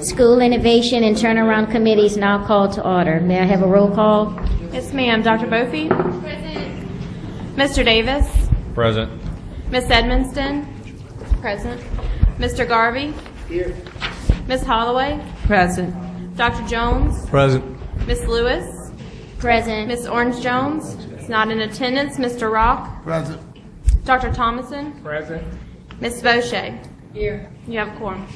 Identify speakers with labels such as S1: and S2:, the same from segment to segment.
S1: School Innovation and Turnaround Committee is now called to order. May I have a roll call?
S2: Yes, ma'am. Dr. Bofi? Present. Mr. Davis?
S3: Present.
S2: Miss Edmonston? Present. Mr. Garvey?
S4: Here.
S2: Miss Holloway?
S5: Present.
S2: Dr. Jones?
S3: Present.
S2: Miss Lewis?
S1: Present.
S2: Miss Orange Jones? Is not in attendance. Mr. Rock?
S4: Present.
S2: Dr. Thomason?
S3: Present.
S2: Miss Boucher?
S5: Here.
S2: You have a quorum.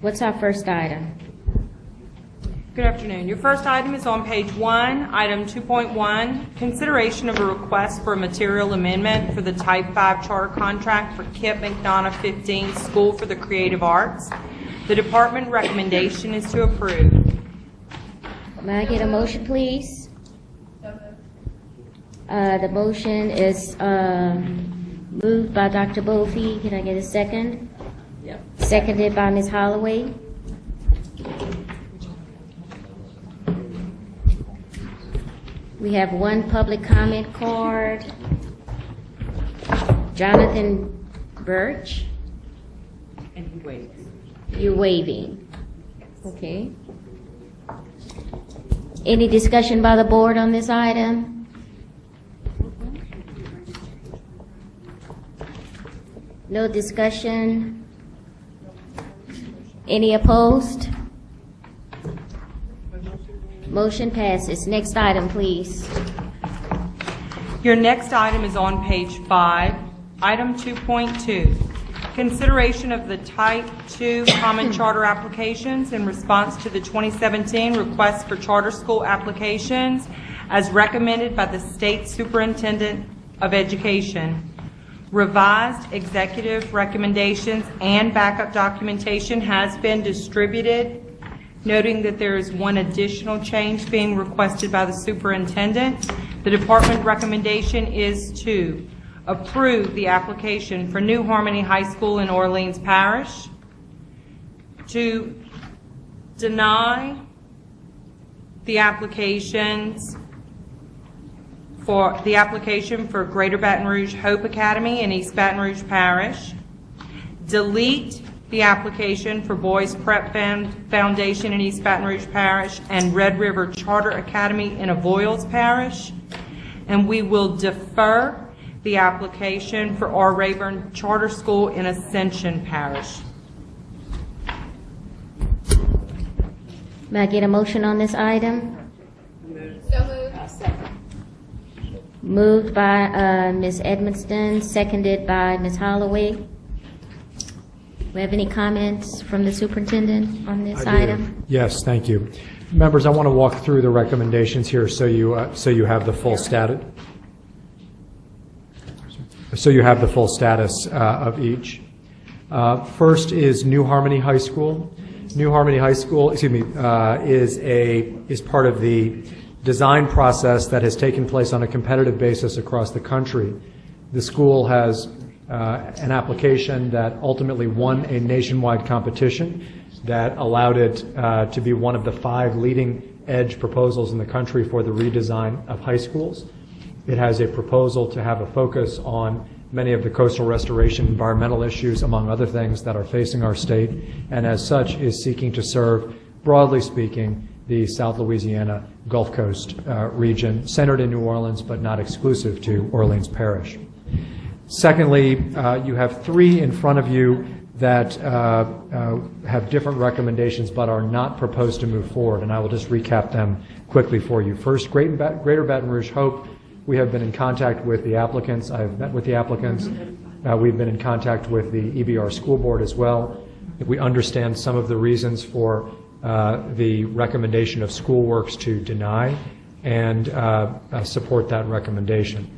S1: What's our first item?
S5: Good afternoon. Your first item is on page 1, item 2.1, consideration of a request for a material amendment for the Type 5 charter contract for Kip McDonough 15 School for the Creative Arts. The department recommendation is to approve.
S1: May I get a motion, please? The motion is moved by Dr. Bofi. Can I get a second?
S5: Yep.
S1: Seconded by Ms. Holloway. We have one public comment card. Jonathan Birch.
S5: And he waits.
S1: You're waving. Okay. Any discussion by the board on this item? No discussion? Any opposed? Motion passes. Next item, please.
S5: Your next item is on page 5, item 2.2, consideration of the Type 2 Common Charter applications in response to the 2017 request for charter school applications as recommended by the State Superintendent of Education. Revised executive recommendations and backup documentation has been distributed, noting that there is one additional change being requested by the superintendent. The department recommendation is to approve the application for New Harmony High School in Orleans Parish, to deny the applications for the application for Greater Baton Rouge Hope Academy in East Baton Rouge Parish, delete the application for Boys Prep Foundation in East Baton Rouge Parish and Red River Charter Academy in Avoyelles Parish, and we will defer the application for R. Rayburn Charter School in Ascension Parish.
S1: May I get a motion on this item?
S2: So moved.
S1: Moved by Ms. Edmonston, seconded by Ms. Holloway. We have any comments from the superintendent on this item?
S6: Yes, thank you. Members, I want to walk through the recommendations here so you have the full status. So you have the full status of each. First is New Harmony High School. New Harmony High School, is part of the design process that has taken place on a competitive basis across the country. The school has an application that ultimately won a nationwide competition that allowed it to be one of the 5 leading edge proposals in the country for the redesign of high schools. It has a proposal to have a focus on many of the coastal restoration environmental issues, among other things, that are facing our state, and as such is seeking to serve, broadly speaking, the South Louisiana Gulf Coast region, centered in New Orleans, but not exclusive to Orleans Parish. Secondly, you have 3 in front of you that have different recommendations but are not proposed to move forward, and I will just recap them quickly for you. First, Greater Baton Rouge Hope. We have been in contact with the applicants. I've met with the applicants. We've been in contact with the EBR school board as well. We understand some of the reasons for the recommendation of SchoolWorks to deny and support that recommendation.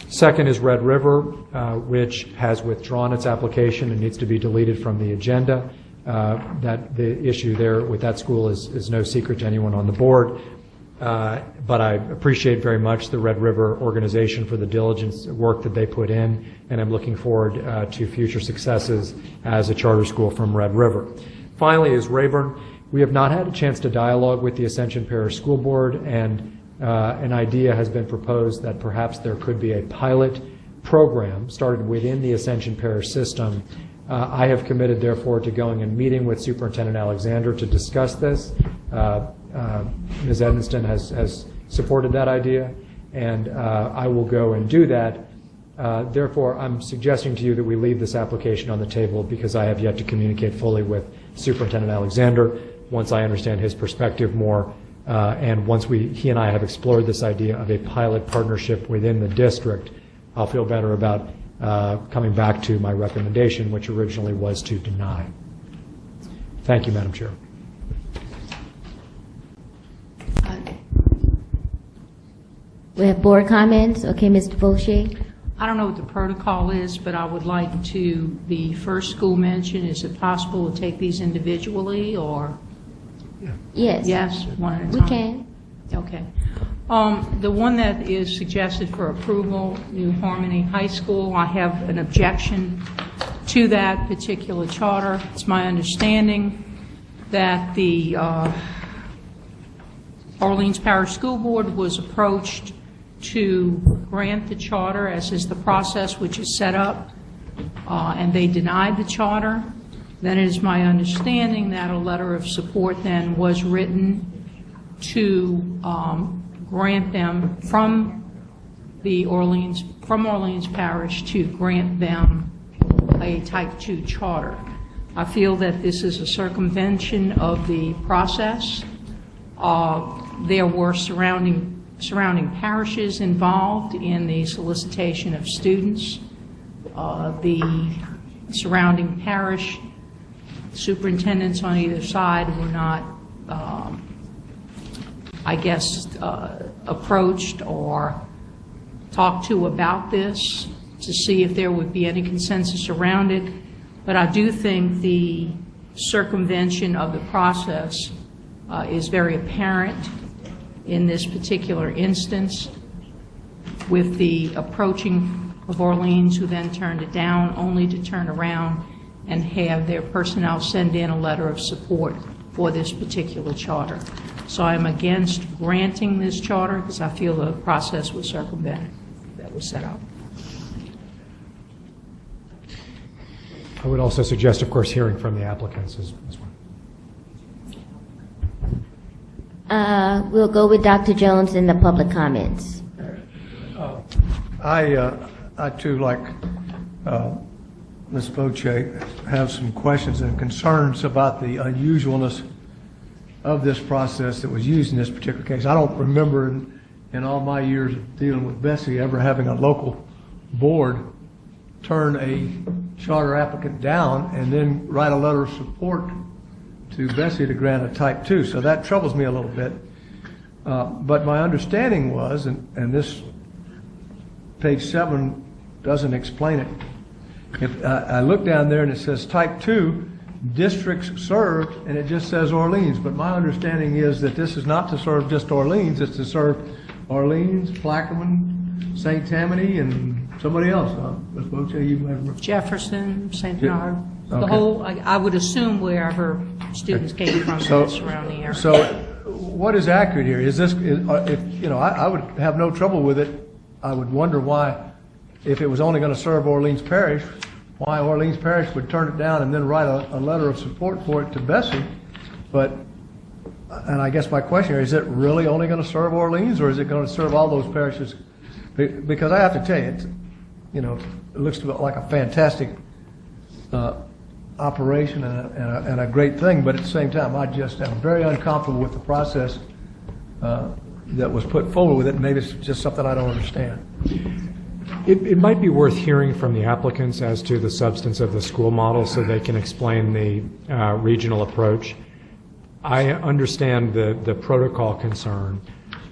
S6: Second is Red River, which has withdrawn its application and needs to be deleted from the agenda. That the issue there with that school is no secret to anyone on the board. But I appreciate very much the Red River organization for the diligence work that they put in, and I'm looking forward to future successes as a charter school from Red River. Finally is Rayburn. We have not had a chance to dialogue with the Ascension Parish School Board, and an idea has been proposed that perhaps there could be a pilot program started within the Ascension Parish system. I have committed, therefore, to going and meeting with Superintendent Alexander to discuss this. Ms. Edmonston has supported that idea, and I will go and do that. Therefore, I'm suggesting to you that we leave this application on the table because I have yet to communicate fully with Superintendent Alexander. Once I understand his perspective more, and once he and I have explored this idea of a pilot partnership within the district, I'll feel better about coming back to my recommendation, which originally was to deny. Thank you, Madam Chair.
S1: We have board comments. Okay, Mr. Boucher.
S3: I don't know what the protocol is, but I would like to, the first school mention, is it possible to take these individually, or?
S1: Yes.
S3: Yes, one at a
S1: We
S3: time?
S1: can.
S3: Okay. The one that is suggested for approval, New Harmony High School, I have an objection to that particular charter. It's my understanding that the Orleans Parish School Board was approached to grant the charter, as is the process which is set up, and they denied the charter. Then it is my understanding that a letter of support then was written to grant them from Orleans Parish to grant them a Type 2 charter. I feel that this is a circumvention of the process. There were surrounding parishes involved in the solicitation of students. The surrounding parish superintendents on either side were not, approached or talked to about this to see if there would be any consensus around it. But I do think the circumvention of the process is very apparent in this particular instance, with the approaching of Orleans, who then turned it down, only to turn around and have their personnel send in a letter of support for this particular charter. So I'm against granting this charter because I feel the process was circumvented that was set up.
S6: I would also suggest, of course, hearing from the applicants as well.
S1: We'll go with Dr. Jones in the public comments.
S4: I too, like Ms. Boucher, have some questions and concerns about the unusualness of this process that was used in this particular case. I don't remember in all my years of dealing with BESE ever having a local board turn a charter applicant down and then write a letter of support to BESE to grant a Type 2. So that troubles me a little bit. But my understanding was, and this page 7 doesn't explain it. If I look down there and it says Type 2, districts served, and it just says Orleans. But my understanding is that this is not to serve just Orleans, it's to serve Orleans, Plaquemine, St. Tammany, and somebody else. Ms. Boucher, you have...
S3: Jefferson, St.
S4: Yeah.
S3: Bernard, the
S4: Okay.
S3: whole, I would assume wherever students came from in the surrounding area.
S4: So what is accurate here? Is this, I would have no trouble with it. I would wonder why, if it was only going to serve Orleans Parish, why Orleans Parish would turn it down and then write a letter of support for it to BESE. But, and I guess my question here, is it really only going to serve Orleans, or is it going to serve all those parishes? Because I have to tell you, it looks like a fantastic operation and a great thing, but at the same time, I just am very uncomfortable with the process that was put forward with it. Maybe it's just something I don't understand.
S6: It might be worth hearing from the applicants as to the substance of the school model so they can explain the regional approach. I understand the protocol concern.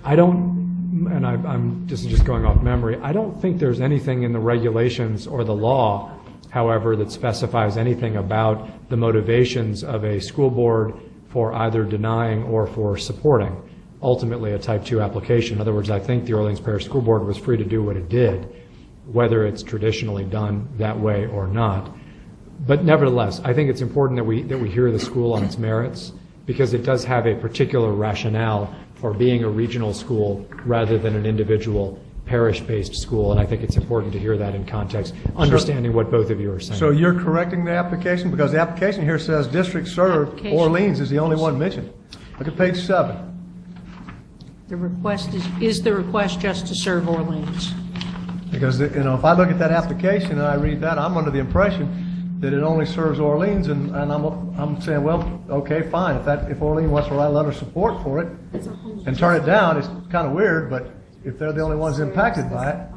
S6: I don't, and this is just going off memory, I don't think there's anything in the regulations or the law, however, that specifies anything about the motivations of a school board for either denying or for supporting ultimately a Type 2 application. In other words, I think the Orleans Parish School Board was free to do what it did, whether it's traditionally done that way or not. But nevertheless, I think it's important that we hear the school on its merits because it does have a particular rationale for being a regional school rather than an individual parish-based school, and I think it's important to hear that in context, understanding what both of you are saying.
S4: So you're correcting the application? Because the application here says district served,
S3: Application.
S4: Orleans is the only one mentioned. Look at page 7.
S3: The request is the request just to serve Orleans?
S4: Because, if I look at that application and I read that, I'm under the impression that it only serves Orleans, and I'm saying, well, okay, fine. If Orleans wants to write a letter of support for it and turn it down, it's kind of weird, but if they're the only ones impacted by it.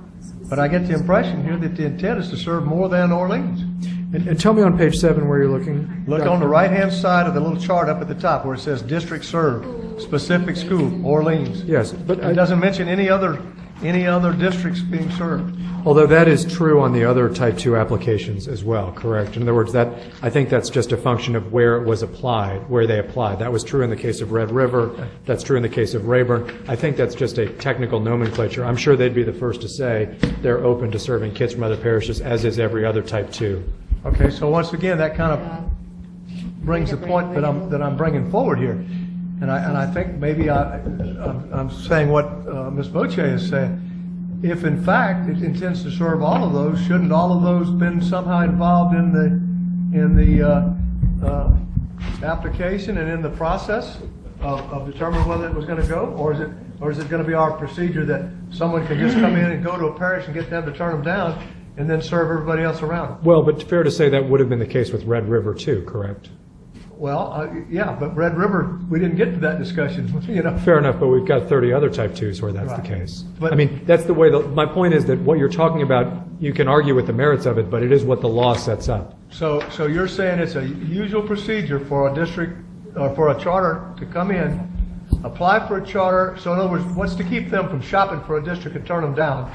S4: But I get the impression here that the intent is to serve more than Orleans.
S6: And tell me on page 7 where you're looking.
S4: Look on the right-hand side of the little chart up at the top where it says district served, specific school, Orleans.
S6: Yes, but
S4: It doesn't mention any other districts being served.
S6: although that is true on the other type 2 applications as well, correct? In other words, I think that's just a function of where it was applied, where they applied. That was true in the case of Red River. That's true in the case of Rayburn. I think that's just a technical nomenclature. I'm sure they'd be the first to say they're open to serving kids from other parishes, as is every other type 2.
S4: Okay, so once again, that kind of brings the point that I'm bringing forward here. And I think maybe I'm saying what Ms. Boche is saying. If in fact it intends to serve all of those, shouldn't all of those been somehow involved in the application and in the process of determining whether it was going to go, or is it going to be our procedure that someone can just come in and go to a parish and get them to turn them down and then serve everybody else around them?
S6: Well, but fair to say that would have been the case with Red River too, correct?
S4: Well, yeah, but Red River, we didn't get to that discussion,
S6: Fair enough, but we've got 30 other type 2s where that's
S4: Right.
S6: the case.
S4: But-
S6: I mean, that's the way, my point is that what you're talking about, you can argue with the merits of it, but it is what the law sets up.
S4: So you're saying it's a usual procedure for a district, or for a charter to come in, apply for a charter, so in other words, what's to keep them from shopping for a district and turn them down,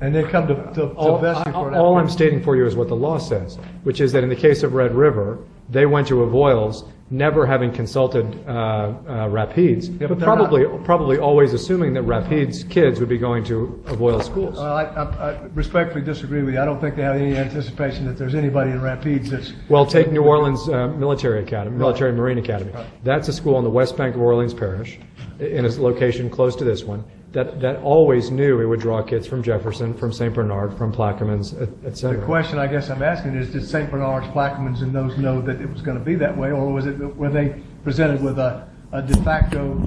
S4: and then come to BESE for an
S6: All I'm
S4: application?
S6: stating for you is what the law says, which is that in the case of Red River, they went to Avoyelles, never having consulted Rapides,
S4: Yeah,
S6: but
S4: but they're not.
S6: probably always assuming that Rapides kids would be going to Avoyelles schools.
S4: I respectfully disagree with you. I don't think they have any anticipation that there's anybody in Rapides that's...
S6: Well, take New Orleans Military Academy, Military Marine Academy. That's a school on the west bank of Orleans Parish, in a location close to this one, that always knew it would draw kids from Jefferson, from St. Bernard, from Plaquemines, et
S4: The
S6: cetera.
S4: question I guess I'm asking is, did St. Bernard's, Plaquemines, and those know that it was going to be that way, or were they presented with a de facto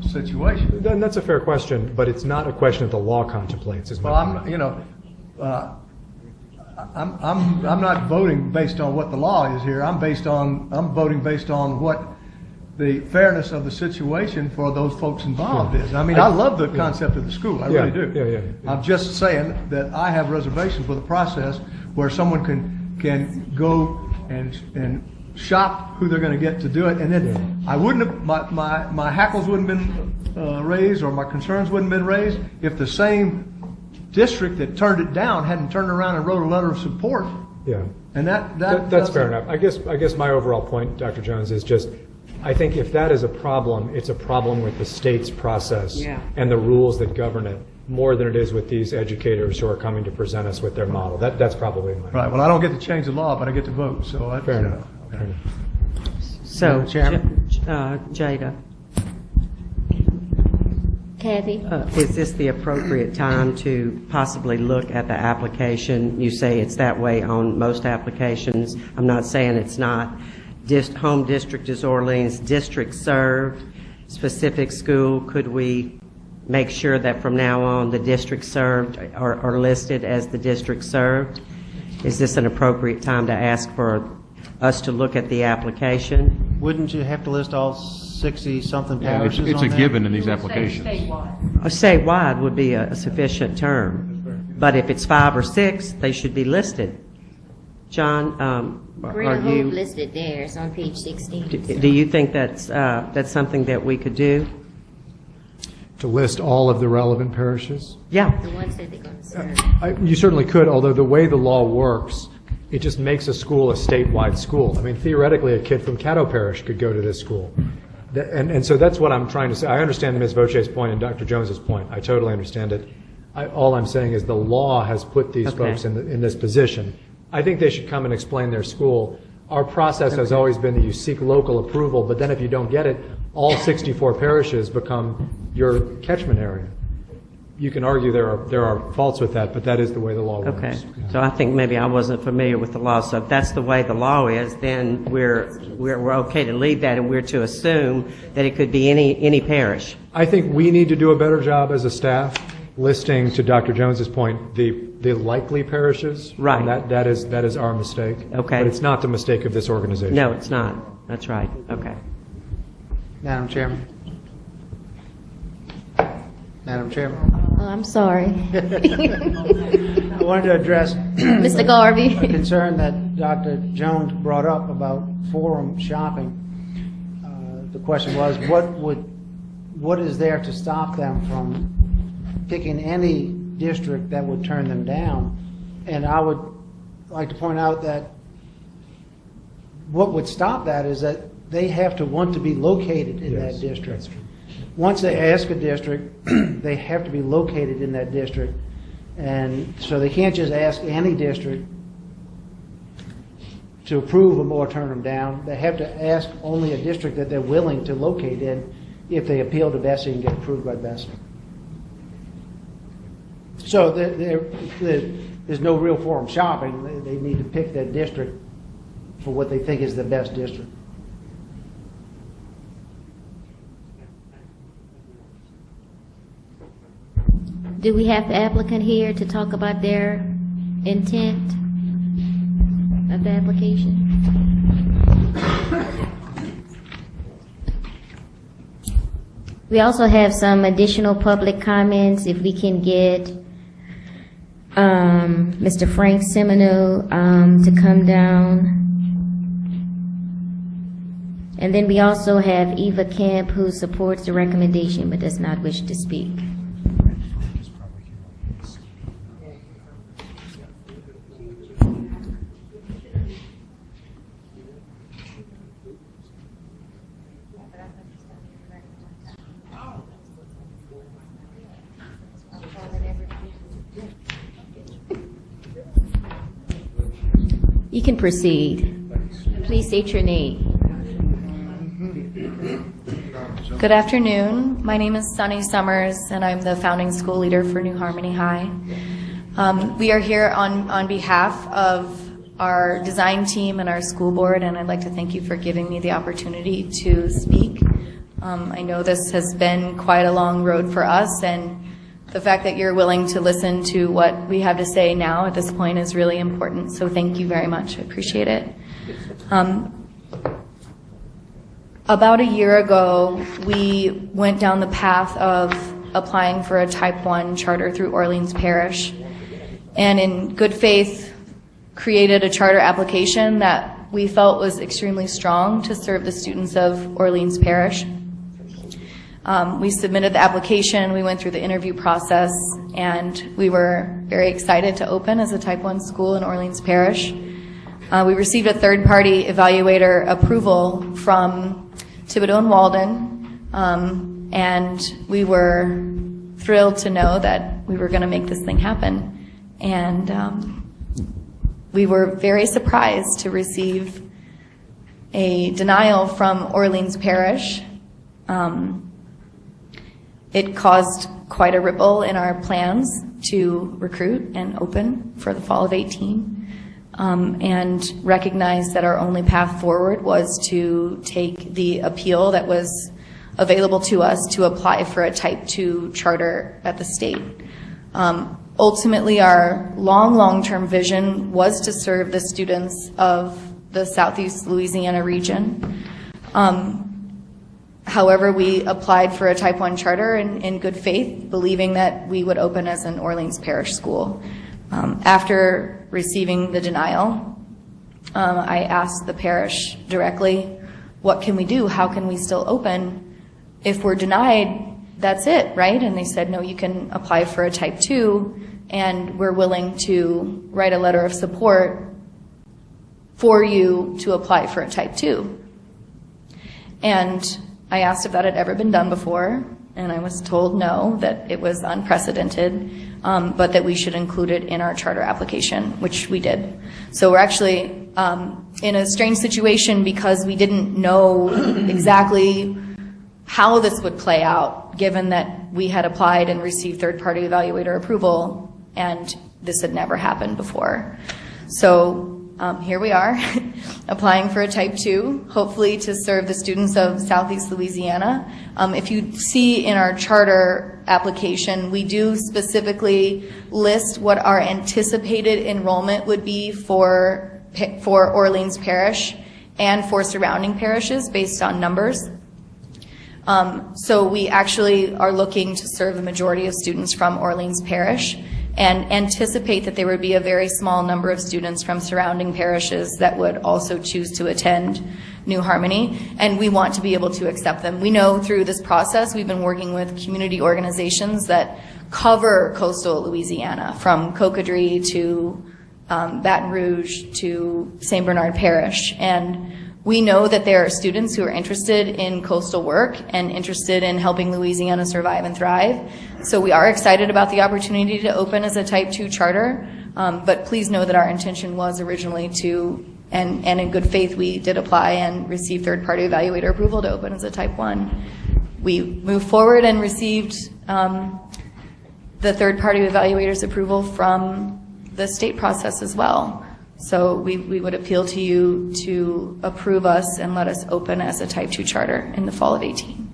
S4: situation?
S6: Then that's a fair question, but it's not a question that the law contemplates, is my
S4: Well,
S6: point.
S4: I'm not voting based on what the law is here. I'm voting based on what the fairness of the situation for those folks involved is. I mean, I love the concept of the school. I really do.
S6: Yeah.
S4: I'm just saying that I have reservations with the process where someone can go and shop who they're going to get to do it, and then I wouldn't have, my hackles wouldn't have been raised, or my concerns wouldn't have been raised if the same district that turned it down hadn't turned around and wrote a letter of support.
S6: Yeah.
S4: And
S6: That's fair enough. I guess my overall point, Dr. Jones, is just, I think if that is a problem, it's a problem with the state's process and the rules that govern it, more than it is with these educators who are coming to present us with their model. That's probably my...
S4: Right. Well, I don't get to change the law, but I get to vote. So that's,
S6: Fair enough.
S4: okay.
S6: Fair enough.
S7: So, Jada,
S1: Kathy?
S7: is this the appropriate time to possibly look at the application? You say it's that way on most applications. I'm not saying it's not. Home district is Orleans, district served, specific school. Could we make sure that from now on the district served are listed as the district served? Is this an appropriate time to ask for us to look at the application?
S8: Wouldn't you have to list all 60-something
S9: Yeah,
S8: parishes
S9: it's
S8: on
S9: a
S8: there?
S9: given in these applications.
S7: Statewide would be a sufficient term, but if it's 5 or 6, they should be listed. John,
S1: Greater
S7: are
S1: Hope
S7: you?
S1: listed there, it's on page 16.
S7: Do you think that's something that we could do?
S6: To list all of the relevant parishes?
S7: Yeah.
S1: The ones that they're going to serve.
S6: You certainly could, although the way the law works, it just makes a school a statewide school. I mean, theoretically, a kid from Caddo Parish could go to this school. And so that's what I'm trying to say. I understand Ms. Voce's point and Dr. Jones's point. I totally understand it. All I'm saying is the law has put these
S7: Okay.
S6: folks in this position. I think they should come and explain their school. Our process has always been that you seek local approval, but then if you don't get it, all 64 parishes become your catchment area. You can argue there are faults with that, but that is the way the law works.
S7: Okay,
S6: Yeah.
S7: so I think maybe I wasn't familiar with the law, so if that's the way the law is, then we're okay to leave that, and we're to assume that it could be any parish.
S6: I think we need to do a better job as a staff listing, to Dr. Jones's point, the likely parishes.
S7: Right.
S6: And that is our mistake.
S7: Okay.
S6: But it's not the mistake of this organization.
S7: No, it's not. That's right. Okay.
S8: Madam Chairman. Madam Chairman.
S1: Oh, I'm sorry.
S8: I wanted to address
S1: Mr. Garvey.
S8: a concern that Dr. Jones brought up about forum shopping. The question was, what is there to stop them from picking any district that would turn them down? And I would like to point out that what would stop that is that they have to want to be located in
S6: Yes,
S8: that district.
S6: that's true.
S8: Once they ask a district, they have to be located in that district. And so they can't just ask any district to approve them or turn them down. They have to ask only a district that they're willing to locate in if they appeal to BESE and get approved by BESE. So there's no real forum shopping. They need to pick that district for what they think is the best district.
S1: Do we have the applicant here to talk about their intent of the application? We also have some additional public comments. If we can get Mr. Frank Semino to come down. And then we also have Eva Camp, who supports the recommendation but does not wish to speak. You can proceed. Please state your name.
S9: Good afternoon. My name is Sunny Summers, and I'm the founding school leader for New Harmony High. We are here on behalf of our design team and our school board, and I'd like to thank you for giving me the opportunity to speak. I know this has been quite a long road for us, and the fact that you're willing to listen to what we have to say now at this point is really important, so thank you very much. I appreciate it. About a year ago, we went down the path of applying for a Type 1 charter through Orleans Parish, and in good faith created a charter application that we felt was extremely strong to serve the students of Orleans Parish. We submitted the application, we went through the interview process, and we were very excited to open as a Type 1 school in Orleans Parish. We received a third-party evaluator approval from Thibodeau and Walden, and we were thrilled to know that we were going to make this thing happen. And we were very surprised to receive a denial from Orleans Parish. It caused quite a ripple in our plans to recruit and open for the fall of 18. And recognized that our only path forward was to take the appeal that was available to us to apply for a Type 2 charter at the state. Ultimately, our long-term vision was to serve the students of the Southeast Louisiana region. However, we applied for a Type 1 charter in good faith, believing that we would open as an Orleans Parish school. After receiving the denial, I asked the parish directly, what can we do? How can we still open? If we're denied, that's it, right? And they said, no, you can apply for a Type 2, and we're willing to write a letter of support for you to apply for a Type 2. And I asked if that had ever been done before, and I was told no, that it was unprecedented, but that we should include it in our charter application, which we did. So we're actually in a strange situation because we didn't know exactly how this would play out, given that we had applied and received third-party evaluator approval, and this had never happened before. So here we are, applying for a Type 2, hopefully to serve the students of Southeast Louisiana. If you see in our charter application, we do specifically list what our anticipated enrollment would be for Orleans Parish and for surrounding parishes based on numbers. So we actually are looking to serve a majority of students from Orleans Parish and anticipate that there would be a very small number of students from surrounding parishes that would also choose to attend New Harmony, and we want to be able to accept them. We know through this process we've been working with community organizations that cover coastal Louisiana, from Cocodrie to Baton Rouge to St. Bernard Parish, and we know that there are students who are interested in coastal work and interested in helping Louisiana survive and thrive. So we are excited about the opportunity to open as a Type 2 charter, but please know that our intention was originally to, and in good faith, we did apply and receive third-party evaluator approval to open as a Type 1. We moved forward and received the third-party evaluator's approval from the state process as well. So we would appeal to you to approve us and let us open as a Type 2 charter in the fall of 2018.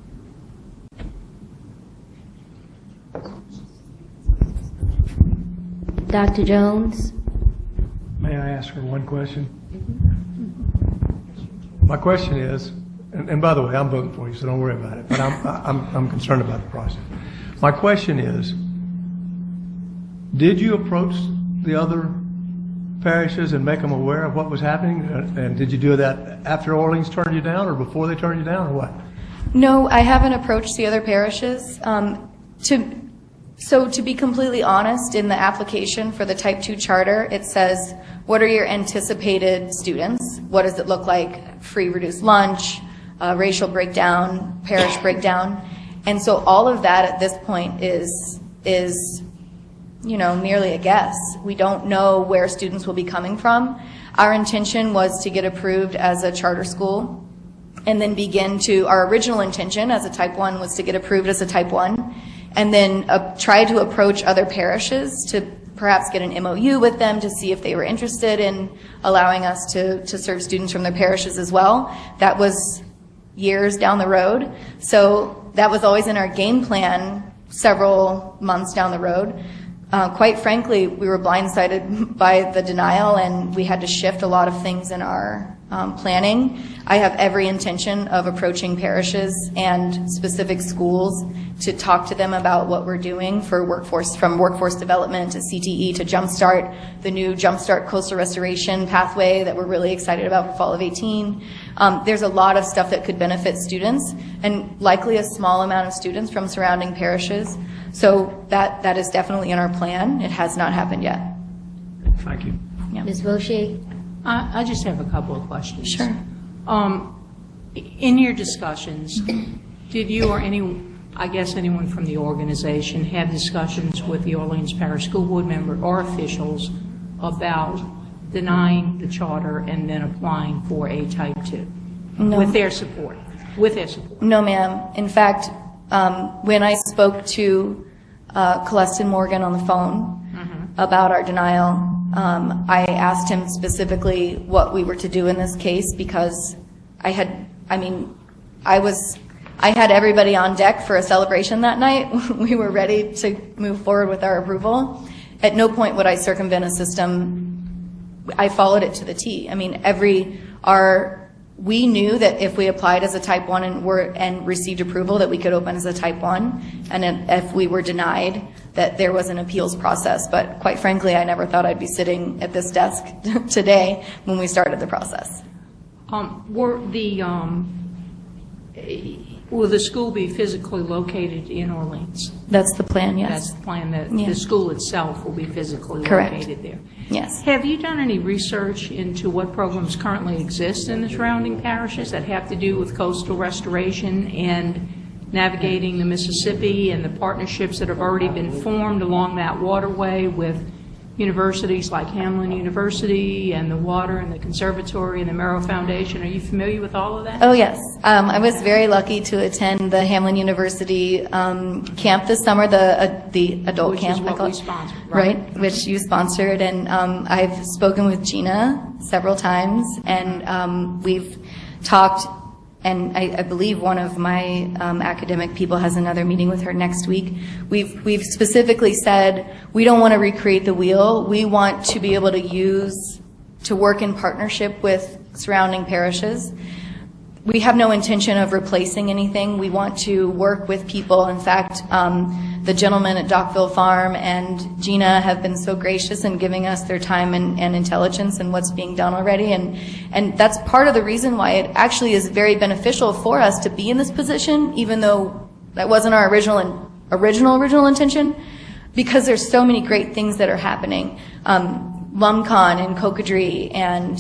S1: Dr. Jones?
S4: May I ask her one question? My question is, and by the way, I'm voting for you, so don't worry about it, but I'm concerned about the process. My question is, did you approach the other parishes and make them aware of what was happening? And did you do that after Orleans turned you down or before they turned you down, or what?
S9: No, I haven't approached the other parishes. So to be completely honest, in the application for the Type 2 charter, it says, what are your anticipated students? What does it look like? Free reduced lunch, racial breakdown, parish breakdown. And so all of that at this point is merely a guess. We don't know where students will be coming from. Our intention was to get approved as a charter school and then our original intention as a Type 1 was to get approved as a Type 1 and then try to approach other parishes to perhaps get an MOU with them to see if they were interested in allowing us to serve students from their parishes as well. That was years down the road. So that was always in our game plan several months down the road. Quite frankly, we were blindsided by the denial and we had to shift a lot of things in our planning. I have every intention of approaching parishes and specific schools to talk to them about what we're doing for workforce, from workforce development to CTE to Jumpstart, the new Jumpstart Coastal Restoration pathway that we're really excited about for fall of 2018. There's a lot of stuff that could benefit students and likely a small amount of students from surrounding parishes. So that is definitely in our plan. It has not happened yet.
S4: Thank you.
S9: Yeah.
S1: Ms. Voce?
S3: I just have a couple of questions.
S9: Sure.
S3: In your discussions, did you or anyone from the organization have discussions with the Orleans Parish School Board member or officials about denying the charter and then applying for a Type 2?
S9: No.
S3: With their support? With their support?
S9: No, ma'am. In fact, when I spoke to Celestin Morgan on the phone about our denial, I asked him specifically what we were to do in this case because I had everybody on deck for a celebration that night. We were ready to move forward with our approval. At no point would I circumvent a system. I followed it to the T. I mean, we knew that if we applied as a Type 1 and received approval that we could open as a Type 1, and if we were denied, that there was an appeals process. But quite frankly, I never thought I'd be sitting at this desk today when we started the process.
S3: Will the school be physically located in Orleans?
S9: That's the plan, yes.
S3: That's the plan, that
S9: Yeah.
S3: the school itself will be physically
S9: Correct.
S3: located there.
S9: Yes.
S3: Have you done any research into what programs currently exist in the surrounding parishes that have to do with coastal restoration and navigating the Mississippi and the partnerships that have already been formed along that waterway with universities like Hamlin University and the Water and the Conservatory and the Merrill Foundation. Are you familiar with all of that?
S9: Oh, yes. I was very lucky to attend the Hamlin University camp this summer, the adult
S3: Which
S9: camp.
S3: is
S9: I
S3: what
S9: call
S3: we
S9: it.
S3: sponsored,
S9: Right, which you sponsored. And I've spoken with Gina several times, and we've talked, and I believe one of my academic people has another meeting with her next week. We've specifically said we don't want to recreate the wheel. We want to be able to work in partnership with surrounding parishes. We have no intention of replacing anything. We want to work with people. In fact, the gentlemen at Dockville Farm and Gina have been so gracious in giving us their time and intelligence and what's being done already. And that's part of the reason why it actually is very beneficial for us to be in this position, even though that wasn't our original intention, because there's so many great things that are happening. LumCon and Cocodrie and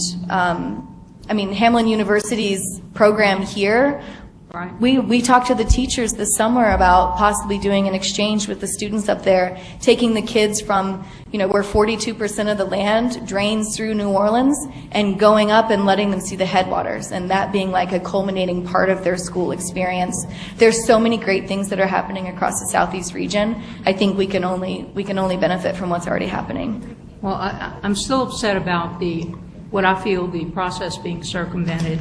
S9: Hamlin University's program here.
S3: Right.
S9: We talked to the teachers this summer about possibly doing an exchange with the students up there, taking the kids from, where 42% of the land drains through New Orleans, and going up and letting them see the headwaters, and that being like a culminating part of their school experience. There's so many great things that are happening across the Southeast region. I think we can only benefit from what's already happening.
S3: Well, I'm still upset about what I feel the process being circumvented,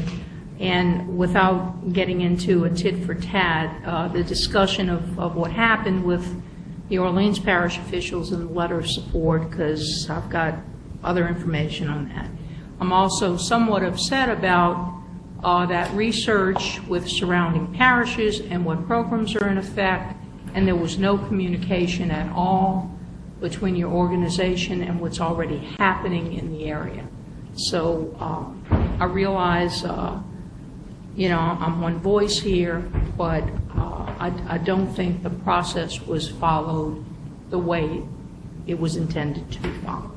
S3: and without getting into a tit for tat, the discussion of what happened with the Orleans Parish officials and the letter of support, because I've got other information on that. I'm also somewhat upset about that research with surrounding parishes and what programs are in effect, and there was no communication at all between your organization and what's already happening in the area. So I realize, I'm one voice here, but I don't think the process was followed the way it was intended to be followed.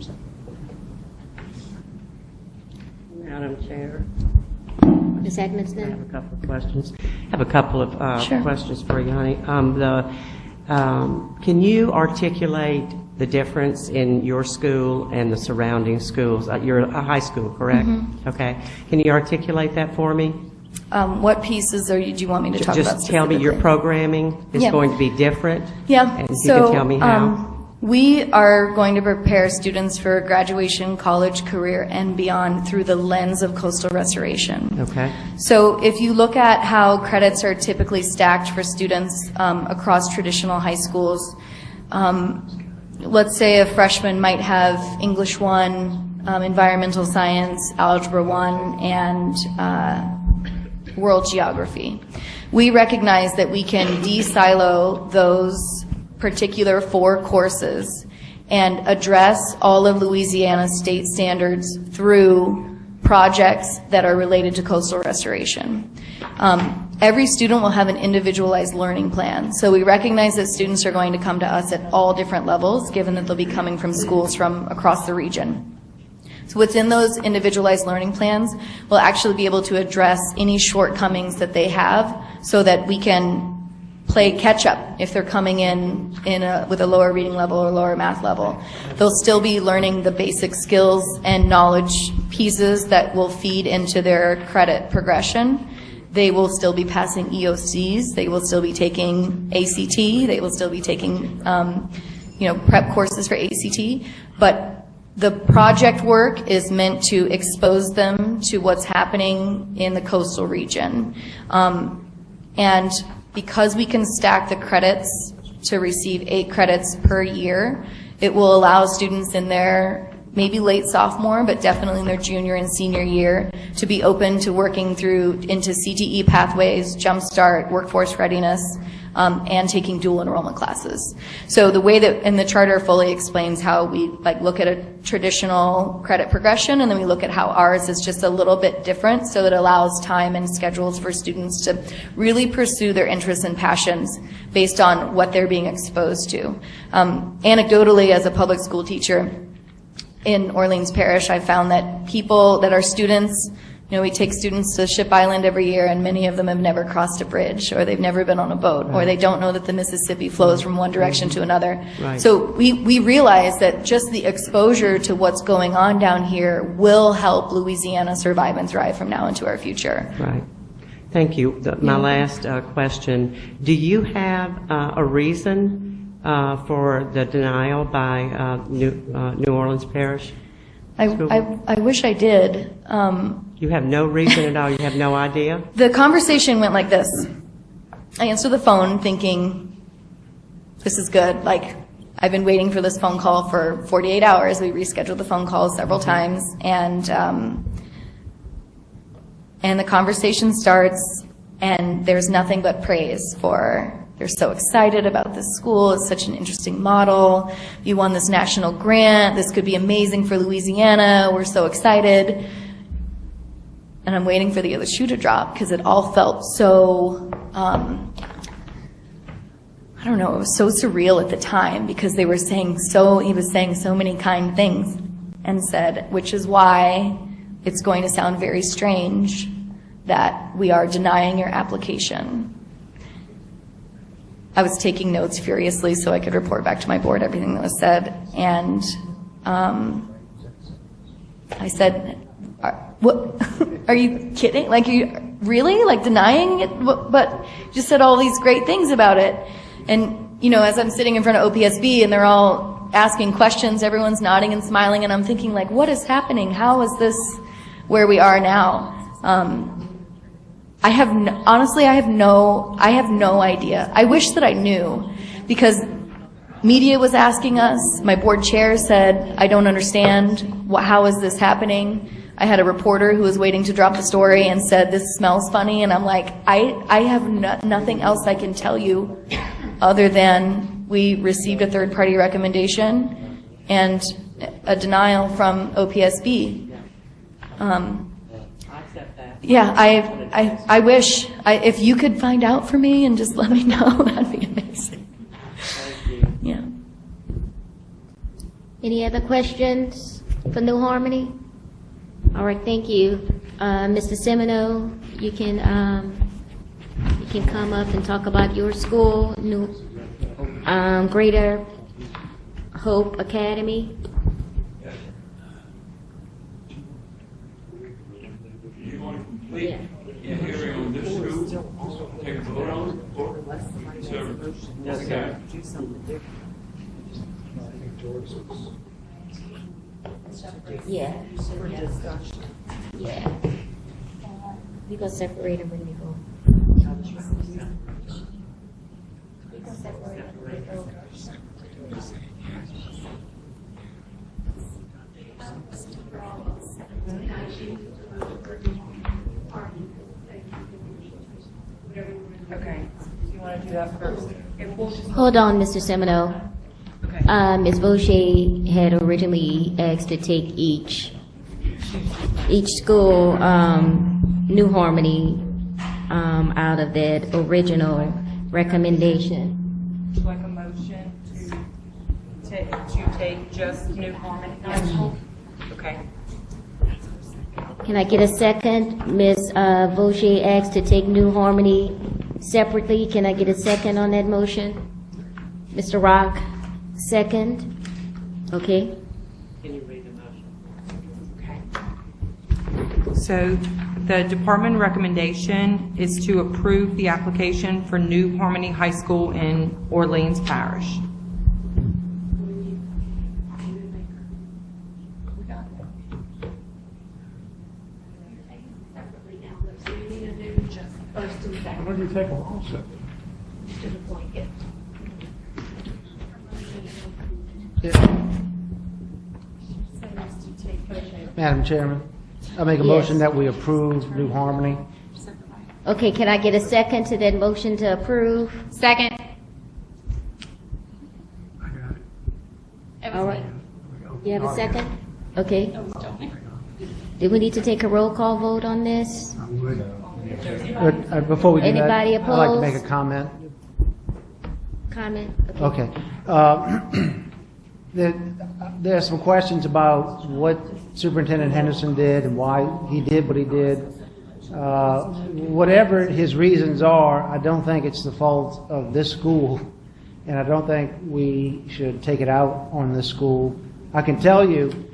S3: So.
S7: Madam Chair,
S1: Ms.
S7: I have
S1: Edmiston?
S7: a couple of questions. I have a couple of
S9: Sure.
S7: questions for you, honey. Can you articulate the difference in your school and the surrounding schools? You're a high school, correct?
S9: Mm-hmm.
S7: Okay. Can you articulate that for me?
S9: What pieces do you want me to talk about
S7: Just tell me your
S9: specifically?
S7: programming is
S9: Yeah.
S7: going to be different.
S9: Yeah.
S7: And if you can tell me how.
S9: We are going to prepare students for graduation, college, career, and beyond through the lens of coastal restoration.
S7: Okay.
S9: So if you look at how credits are typically stacked for students across traditional high schools, let's say a freshman might have English 1, environmental science, algebra 1, and world geography. We recognize that we can de-silo those particular 4 courses and address all of Louisiana's state standards through projects that are related to coastal restoration. Every student will have an individualized learning plan. So we recognize that students are going to come to us at all different levels, given that they'll be coming from schools from across the region. So within those individualized learning plans, we'll actually be able to address any shortcomings that they have so that we can play catch up if they're coming in with a lower reading level or lower math level. They'll still be learning the basic skills and knowledge pieces that will feed into their credit progression. They will still be passing EOCs. They will still be taking ACT. They will still be taking, prep courses for ACT. But the project work is meant to expose them to what's happening in the coastal region. And because we can stack the credits to receive 8 credits per year, it will allow students in their maybe late sophomore, but definitely in their junior and senior year to be open to working through into CTE pathways, Jumpstart, workforce readiness, and taking dual enrollment classes. So the way that in the charter fully explains how we look at a traditional credit progression, and then we look at how ours is just a little bit different, so that it allows time and schedules for students to really pursue their interests and passions based on what they're being exposed to. Anecdotally, as a public school teacher in Orleans Parish, I found that our students You know, we take students to Ship Island every year, and many of them have never crossed a bridge, or they've never been on a boat, or they don't know that the Mississippi flows from one direction to another.
S7: Right.
S9: So we realize that just the exposure to what's going on down here will help Louisiana survive and thrive from now into our future.
S7: Right. Thank you. My last question, do you have a reason for the denial by New Orleans Parish?
S9: I wish I did.
S7: You have no reason at all? You have no idea?
S9: The conversation went like this. I answer the phone thinking, this is good. Like, I've been waiting for this phone call for 48 hours. We rescheduled the phone call several times, and the conversation starts, and there's nothing but praise for, they're so excited about this school. It's such an interesting model. You won this national grant. This could be amazing for Louisiana. We're so excited. And I'm waiting for the other shoe to drop because it all felt so, I don't know, it was so surreal at the time because he was saying so many kind things and said, which is why it's going to sound very strange that we are denying your application. I was taking notes furiously so I could report back to my board everything that was said. And I said, what? Are you kidding? Like, are you really like denying it? But just said all these great things about it. And, you know, as I'm sitting in front of OPSB and they're all asking questions, everyone's nodding and smiling, and I'm thinking, like, what is happening? How is this where we are now? Honestly, I have no idea. I wish that I knew, because media was asking us. My board chair said, I don't understand. How is this happening? I had a reporter who was waiting to drop the story and said, this smells funny. And I'm like, I have nothing else I can tell you other than we received a third-party recommendation and a denial from OPSB. Yeah, I wish, if you could find out for me and just let me know, that'd be amazing. Yeah.
S1: Any other questions for New Harmony? All right, thank you. Mr. Semino, you can come up and talk about your school, Greater Hope Academy. Yeah. Yeah. Yeah. We gonna separate them when we go. We gonna separate them when we go.
S5: Okay, so you want to do that first?
S1: Hold on, Mr. Semino.
S5: Okay.
S1: Ms. Boucher had originally asked to take each school, New Harmony, out of that original recommendation.
S5: Would you like a motion to take just New Harmony High School? Okay.
S1: Can I get a second? Ms. Boucher asked to take New Harmony separately. Can I get a second on that motion? Mr. Rock, second. Okay.
S7: Can you read the motion?
S5: Okay. So the department recommendation is to approve the application for New Harmony High School in Orleans Parish.
S4: Why do you take them all separate?
S8: Madam Chairman, I make a motion that we approve New Harmony.
S1: Okay, can I get a second to that motion to approve?
S2: Second.
S4: I got it.
S1: All right. You have a second? Okay. Do we need to take a roll call vote on this?
S8: Before we do that,
S1: Anybody
S8: I'd like to
S1: opposed?
S8: make a comment.
S1: Comment?
S8: Okay. There are some questions about what Superintendent Henderson did and why he did what he did. Whatever his reasons are, I don't think it's the fault of this school, and I don't think we should take it out on this school. I can tell you,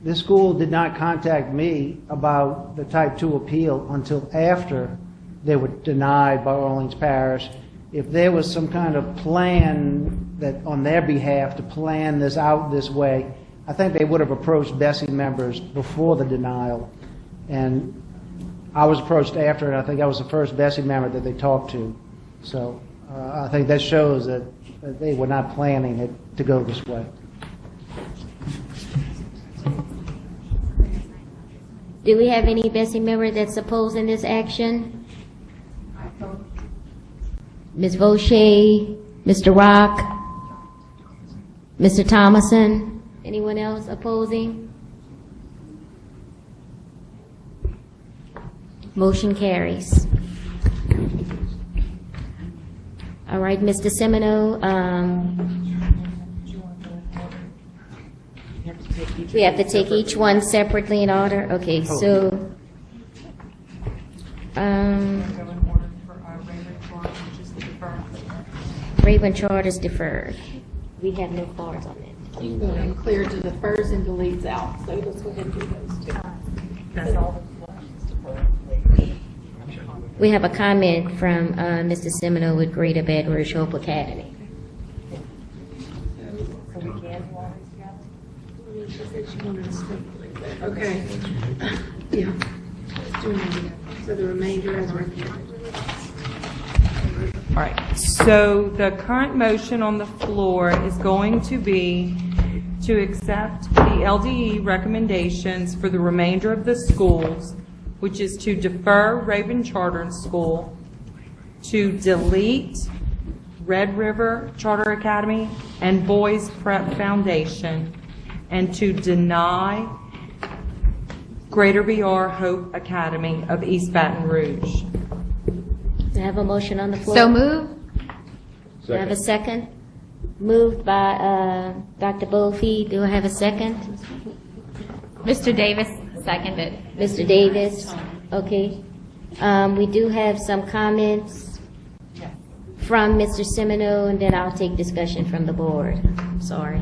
S8: this school did not contact me about the Type 2 appeal until after they were denied by Orleans Parish. If there was some kind of plan that on their behalf to plan this out this way, I think they would have approached BESE members before the denial. And I was approached after, and I think I was the first BESE member that they talked to. So I think that shows that they were not planning it to go this way.
S1: Do we have any BESE member that's opposing this action? Ms. Vaucher, Mr. Rock, Mr. Thomason, anyone else opposing? Motion carries. All right, Mr. Semino, we have to take each one separately in order? Okay, so, Raven Charter is deferred. We have no cards on it.
S2: You can go ahead and clear to the first and deletes out, so let's go ahead and do those two. That's all.
S1: We have a comment from Mr. Semino with Greater Baton Rouge Hope Academy.
S2: Okay. Yeah. So the remainder as recommended.
S5: All right, so the current motion on the floor is going to be to accept the LDE recommendations for the remainder of the schools, which is to defer Raven Charter School, to delete Red River Charter Academy and Boys Prep Foundation, and to deny Greater BR Hope Academy of East Baton Rouge.
S1: Do I have a motion on the floor?
S2: So move.
S1: Do I have a second? Moved by Dr. Bofi. Do I have a second?
S2: Mr. Davis, seconded.
S1: Mr. Davis? Okay. We do have some comments from Mr. Semino, and then I'll take discussion from the board. Sorry.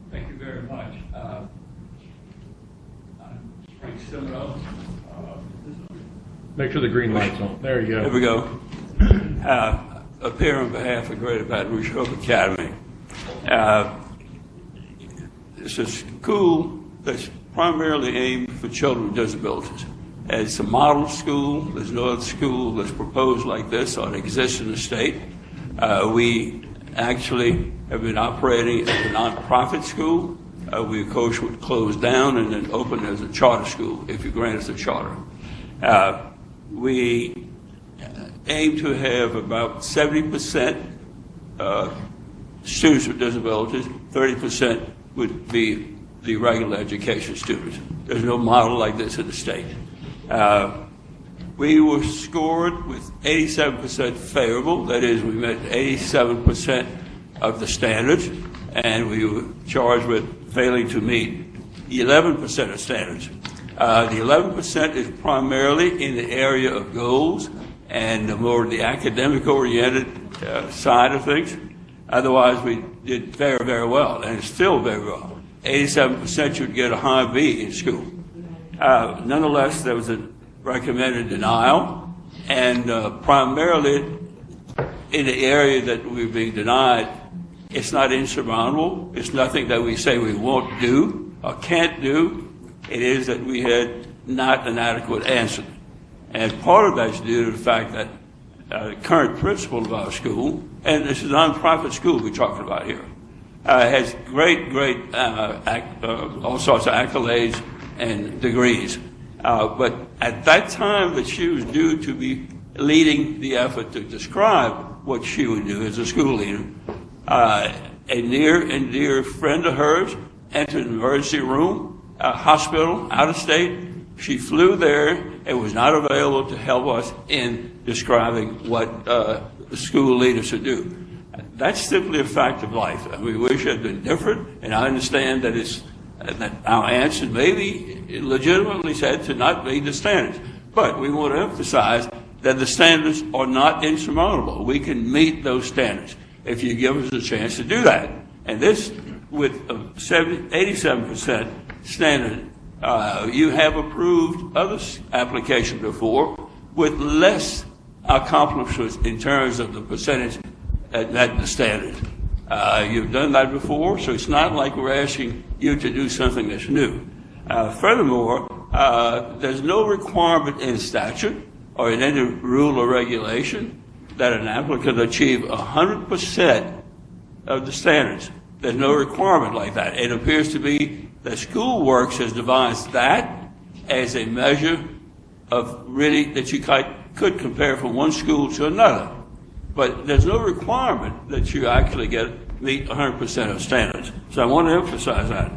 S10: Thank you very much. I'm Frank Semino.
S11: Make sure the green light's on. There you go.
S10: There we go. Appear on behalf of Greater Baton Rouge Hope Academy. It's a school that's primarily aimed for children with disabilities. It's a model school. There's no other school that's proposed like this or exists in the state. We actually have been operating as a nonprofit school. We, of course, would close down and then open as a charter school if you grant us a charter. We aim to have about 70% students with disabilities, 30% would be the regular education students. There's no model like this in the state. We were scored with 87% favorable, that is, we met 87% of the standards, and we were charged with failing to meet 11% of standards. The 11% is primarily in the area of goals and more the academic-oriented side of things. Otherwise, we did very, very well, and still very well. 87% you'd get a high B in school. Nonetheless, there was a recommended denial, and primarily in the area that we're being denied, it's not insurmountable. It's nothing that we say we won't do or can't do. It is that we had not an adequate answer. And part of that's due to the fact that the current principal of our school, and this is a nonprofit school we're talking about here, has great all sorts of accolades and degrees. But at that time that she was due to be leading the effort to describe what she would do as a school leader, a near and dear friend of hers entered an emergency room, a hospital, out of state. She flew there and was not available to help us in describing what school leaders should do. That's simply a fact of life. We wish it had been different, and I understand that it's that our answer may be legitimately said to not meet the standards. But we want to emphasize that the standards are not insurmountable. We can meet those standards if you give us a chance to do that. And this, with a 87% standard, you have approved other applications before with less accomplishments in terms of the percentage at the standard. You've done that before, so it's not like we're asking you to do something that's new. Furthermore, there's no requirement in statute or in any rule or regulation that an applicant achieve 100% of the standards. There's no requirement like that. It appears to be that SchoolWorks has devised that as a measure of really that you could compare from one school to another. But there's no requirement that you actually meet 100% of standards. So I want to emphasize that.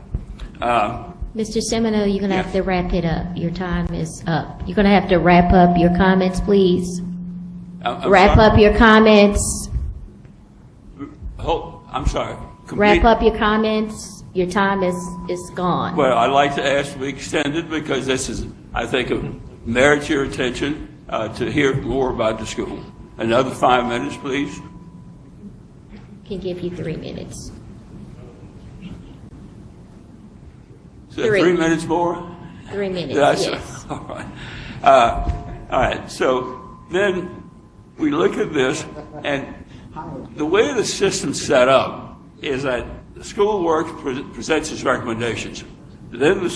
S1: Mr. Semino, you're going to have to wrap it up. Your time is up. You're going to have to wrap up your comments, please. Wrap up your comments.
S10: I'm sorry.
S1: Wrap up your comments. Your time is gone.
S10: Well, I'd like to ask to be extended because this is, I think, merits your attention to hear more about the school. Another 5 minutes, please.
S1: Can give you 3 minutes.
S10: So 3 minutes more?
S1: 3 minutes, yes.
S10: All right. All right, so then we look at this, and the way the system's set up is that the SchoolWorks presents its recommendations. Then the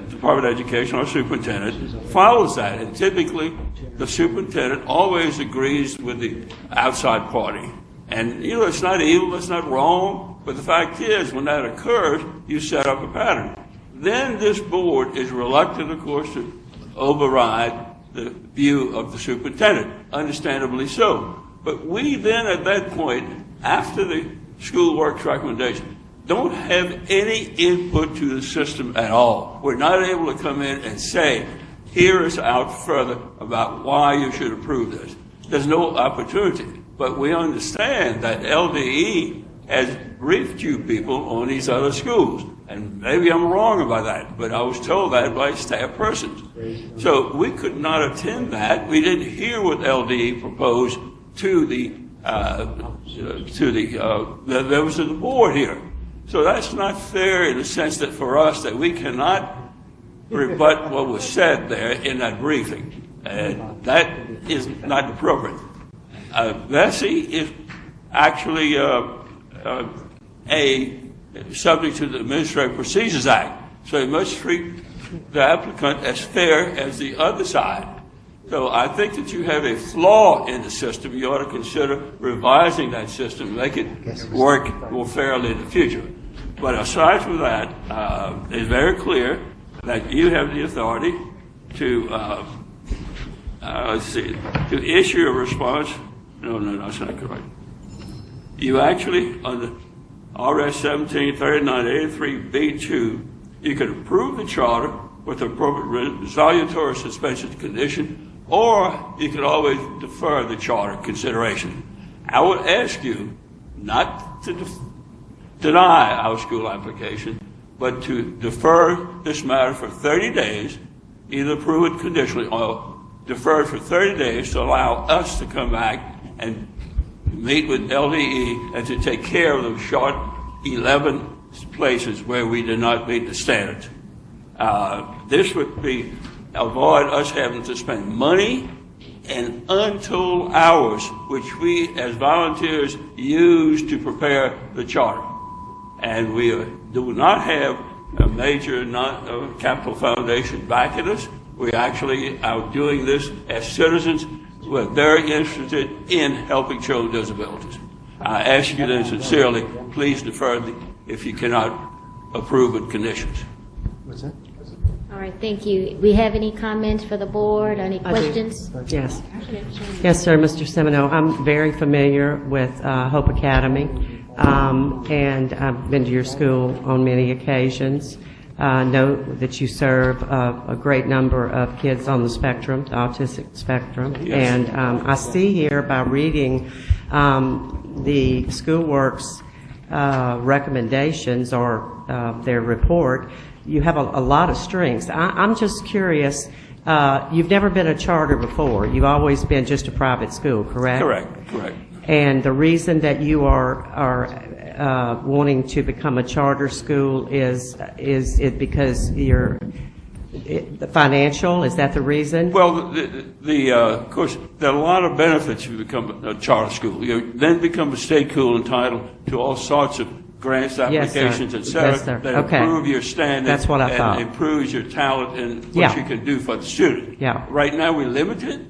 S10: Department of Education or superintendent follows that, and typically the superintendent always agrees with the outside party. And, it's not evil, it's not wrong, but the fact is, when that occurs, you set up a pattern. Then this board is reluctant, of course, to override the view of the superintendent, understandably so. But we then, at that point, after the SchoolWorks recommendation, don't have any input to the system at all. We're not able to come in and say, hear us out further about why you should approve this. There's no opportunity. But we understand that LDE has briefed you people on these other schools. And maybe I'm wrong about that, but I was told that by staff persons. So we could not attend that. We didn't hear what LDE proposed to the members of the board here. So that's not fair in the sense that for us that we cannot rebut what was said there in that briefing. And that is not appropriate. BESE is actually subject to the Administrative Procedures Act. So you must treat the applicant as fair as the other side. So I think that you have a flaw in the system. You ought to consider revising that system, make it work more fairly in the future. But aside from that, it's very clear that you have the authority to, to issue a response. No, that's not correct. You actually, under RS 173983B2, you can approve the charter with appropriate resolutory suspension condition, or you can always defer the charter consideration. I would ask you not to deny our school application, but to defer this matter for 30 days, either approve it conditionally or defer it for 30 days to allow us to come back and meet with LDE and to take care of those short 11 places where we did not meet the standards. This would avoid us having to spend money and untold hours, which we as volunteers use to prepare the charter. And we do not have a major capital foundation backing us. We actually are doing this as citizens who are very interested in helping children with disabilities. I ask you then sincerely, please defer if you cannot approve with conditions.
S8: What's that?
S1: All right, thank you. We have any comments for the board? Any questions?
S7: Yes. Yes, sir, Mr. Semino. I'm very familiar with Hope Academy, and I've been to your school on many occasions. Know that you serve a great number of kids on the spectrum, the autistic spectrum.
S10: Yes.
S7: And I see here by reading the SchoolWorks recommendations or their report, you have a lot of strengths. I'm just curious, you've never been a charter before. You've always been just a private school, correct?
S10: Correct.
S7: And the reason that you are wanting to become a charter school is it because you're the financial? Is that the reason?
S10: Well, of course, there are a lot of benefits if you become a charter school. You then become a state school entitled to all sorts of grants, applications, et cetera,
S7: Yes, sir.
S10: that
S7: Okay.
S10: improve your standards.
S7: That's what I thought.
S10: And improves your talent and what
S7: Yeah.
S10: you can do for the student.
S7: Yeah.
S10: Right now, we limit it.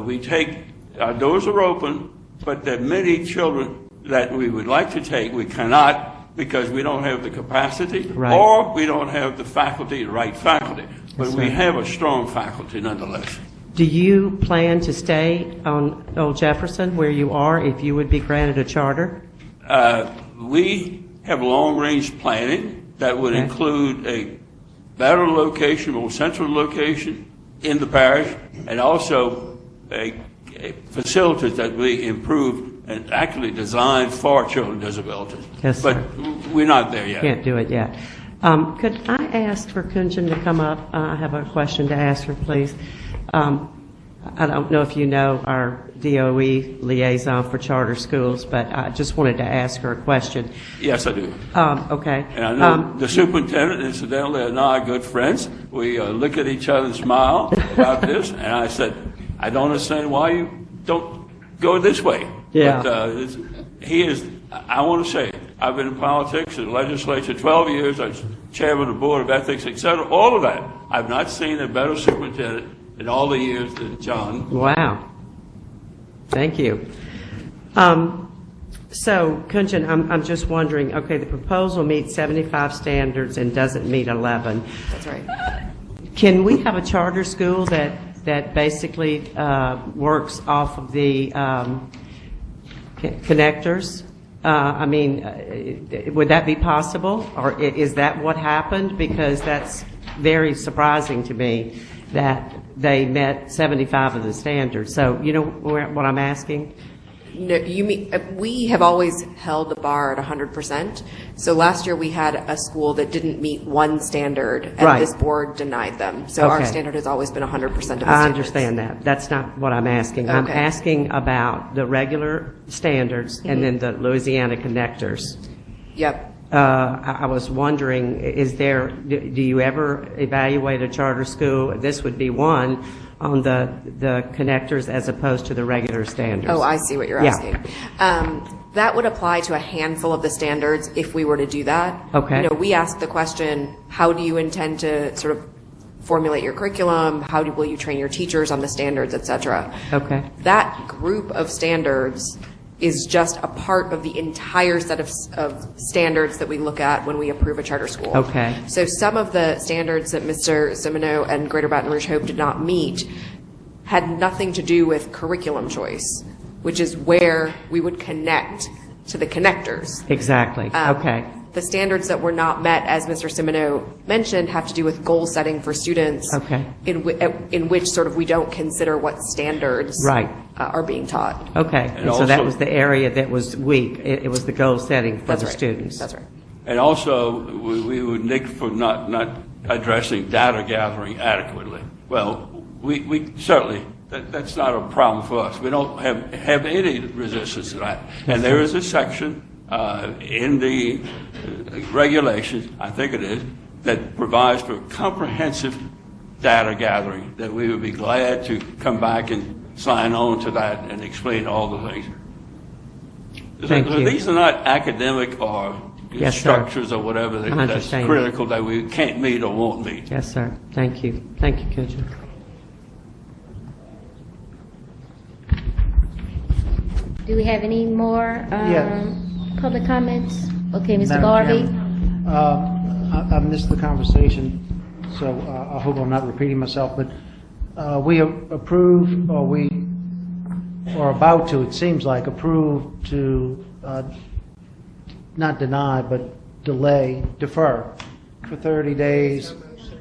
S10: We take, our doors are open, but there are many children that we would like to take, we cannot because we don't have the capacity,
S7: Right.
S10: or we don't have the faculty, the right faculty. But
S7: Yes,
S10: we
S7: sir.
S10: have a strong faculty nonetheless.
S7: Do you plan to stay on Old Jefferson where you are if you would be granted a charter?
S10: We have long-range planning that would
S7: Okay.
S10: include a better location, more central location in the parish, and also a facilities that we improve and actually designed for children with disabilities.
S7: Yes,
S10: but
S7: sir.
S10: we're not there yet.
S7: Can't do it yet. Could I ask for Kunjan to come up? I have a question to ask her, please. I don't know if you know our DOE liaison for charter schools, but I just wanted to ask her a question.
S10: Yes, I do.
S7: Okay.
S10: And I know the superintendent, incidentally, and I are good friends. We look at each other and smile about this, and I said, I don't understand why you don't go this way.
S7: Yeah.
S10: But he is, I want to say, I've been in politics and legislature 12 years. I was chairman of the Board of Ethics, et cetera, all of that. I've not seen a better superintendent in all the years than John.
S7: Wow. Thank you. So, Kunjan, I'm just wondering, okay, the proposal meets 75 standards and doesn't meet 11.
S11: That's right.
S7: Can we have a charter school that basically works off of the connectors? I mean, would that be possible? Or is that what happened? Because that's very surprising to me that they met 75 of the standards. So, you know what I'm asking?
S11: No, you mean, we have always held the bar at 100%. So last year we had a school that didn't meet one standard, and
S7: Right.
S11: this board denied them. So our
S7: Okay.
S11: standard has always been 100% of the
S7: I
S11: standards.
S7: understand that. That's not what I'm asking. I'm
S11: Okay.
S7: asking about the regular standards and then the Louisiana connectors.
S11: Yep.
S7: I was wondering, do you ever evaluate a charter school? This would be one on the connectors as opposed to the regular standards.
S11: Oh, I see what you're
S7: Yeah.
S11: asking. That would apply to a handful of the standards if we were to do that.
S7: Okay.
S11: You know, we ask the question, how do you intend to sort of formulate your curriculum? Will you train your teachers on the standards, et cetera?
S7: Okay.
S11: That group of standards is just a part of the entire set of standards that we look at when we approve a charter school.
S7: Okay.
S11: So some of the standards that Mr. Simoneau and Greater Baton Rouge Hope did not meet had nothing to do with curriculum choice, which is where we would connect to the connectors.
S7: Exactly. Okay.
S11: The standards that were not met, as Mr. Simoneau mentioned, have to do with goal setting for students.
S7: Okay.
S11: In which sort of we don't consider what standards
S7: Right.
S11: are being taught.
S7: Okay.
S10: And
S7: so that
S10: also-
S7: was the area that was weak. It was the goal setting for
S11: That's
S7: the
S11: right.
S7: students.
S11: That's right.
S10: And also, we would nick for not addressing data gathering adequately. Well, we certainly, that's not a problem for us. We don't have any resistance to that. And there is a section in the regulations, I think it is, that provides for comprehensive data gathering, that we would be glad to come back and sign on to that and explain all the things.
S7: Thank
S10: So
S7: you.
S10: these are not academic or
S7: Yes, sir.
S10: structures or whatever
S7: I
S10: that's
S7: understand.
S10: critical that we can't meet or won't meet.
S7: Yes, sir. Thank you. Thank you, Kunjan.
S1: Do we have any more
S8: Yeah.
S1: public comments? Okay, Mr.
S8: Madam
S1: Garvey?
S8: Chairman, I missed the conversation, so I hope I'm not repeating myself, but we approve, or we are about to, it seems like, approve to not deny, but delay, defer for 30 days,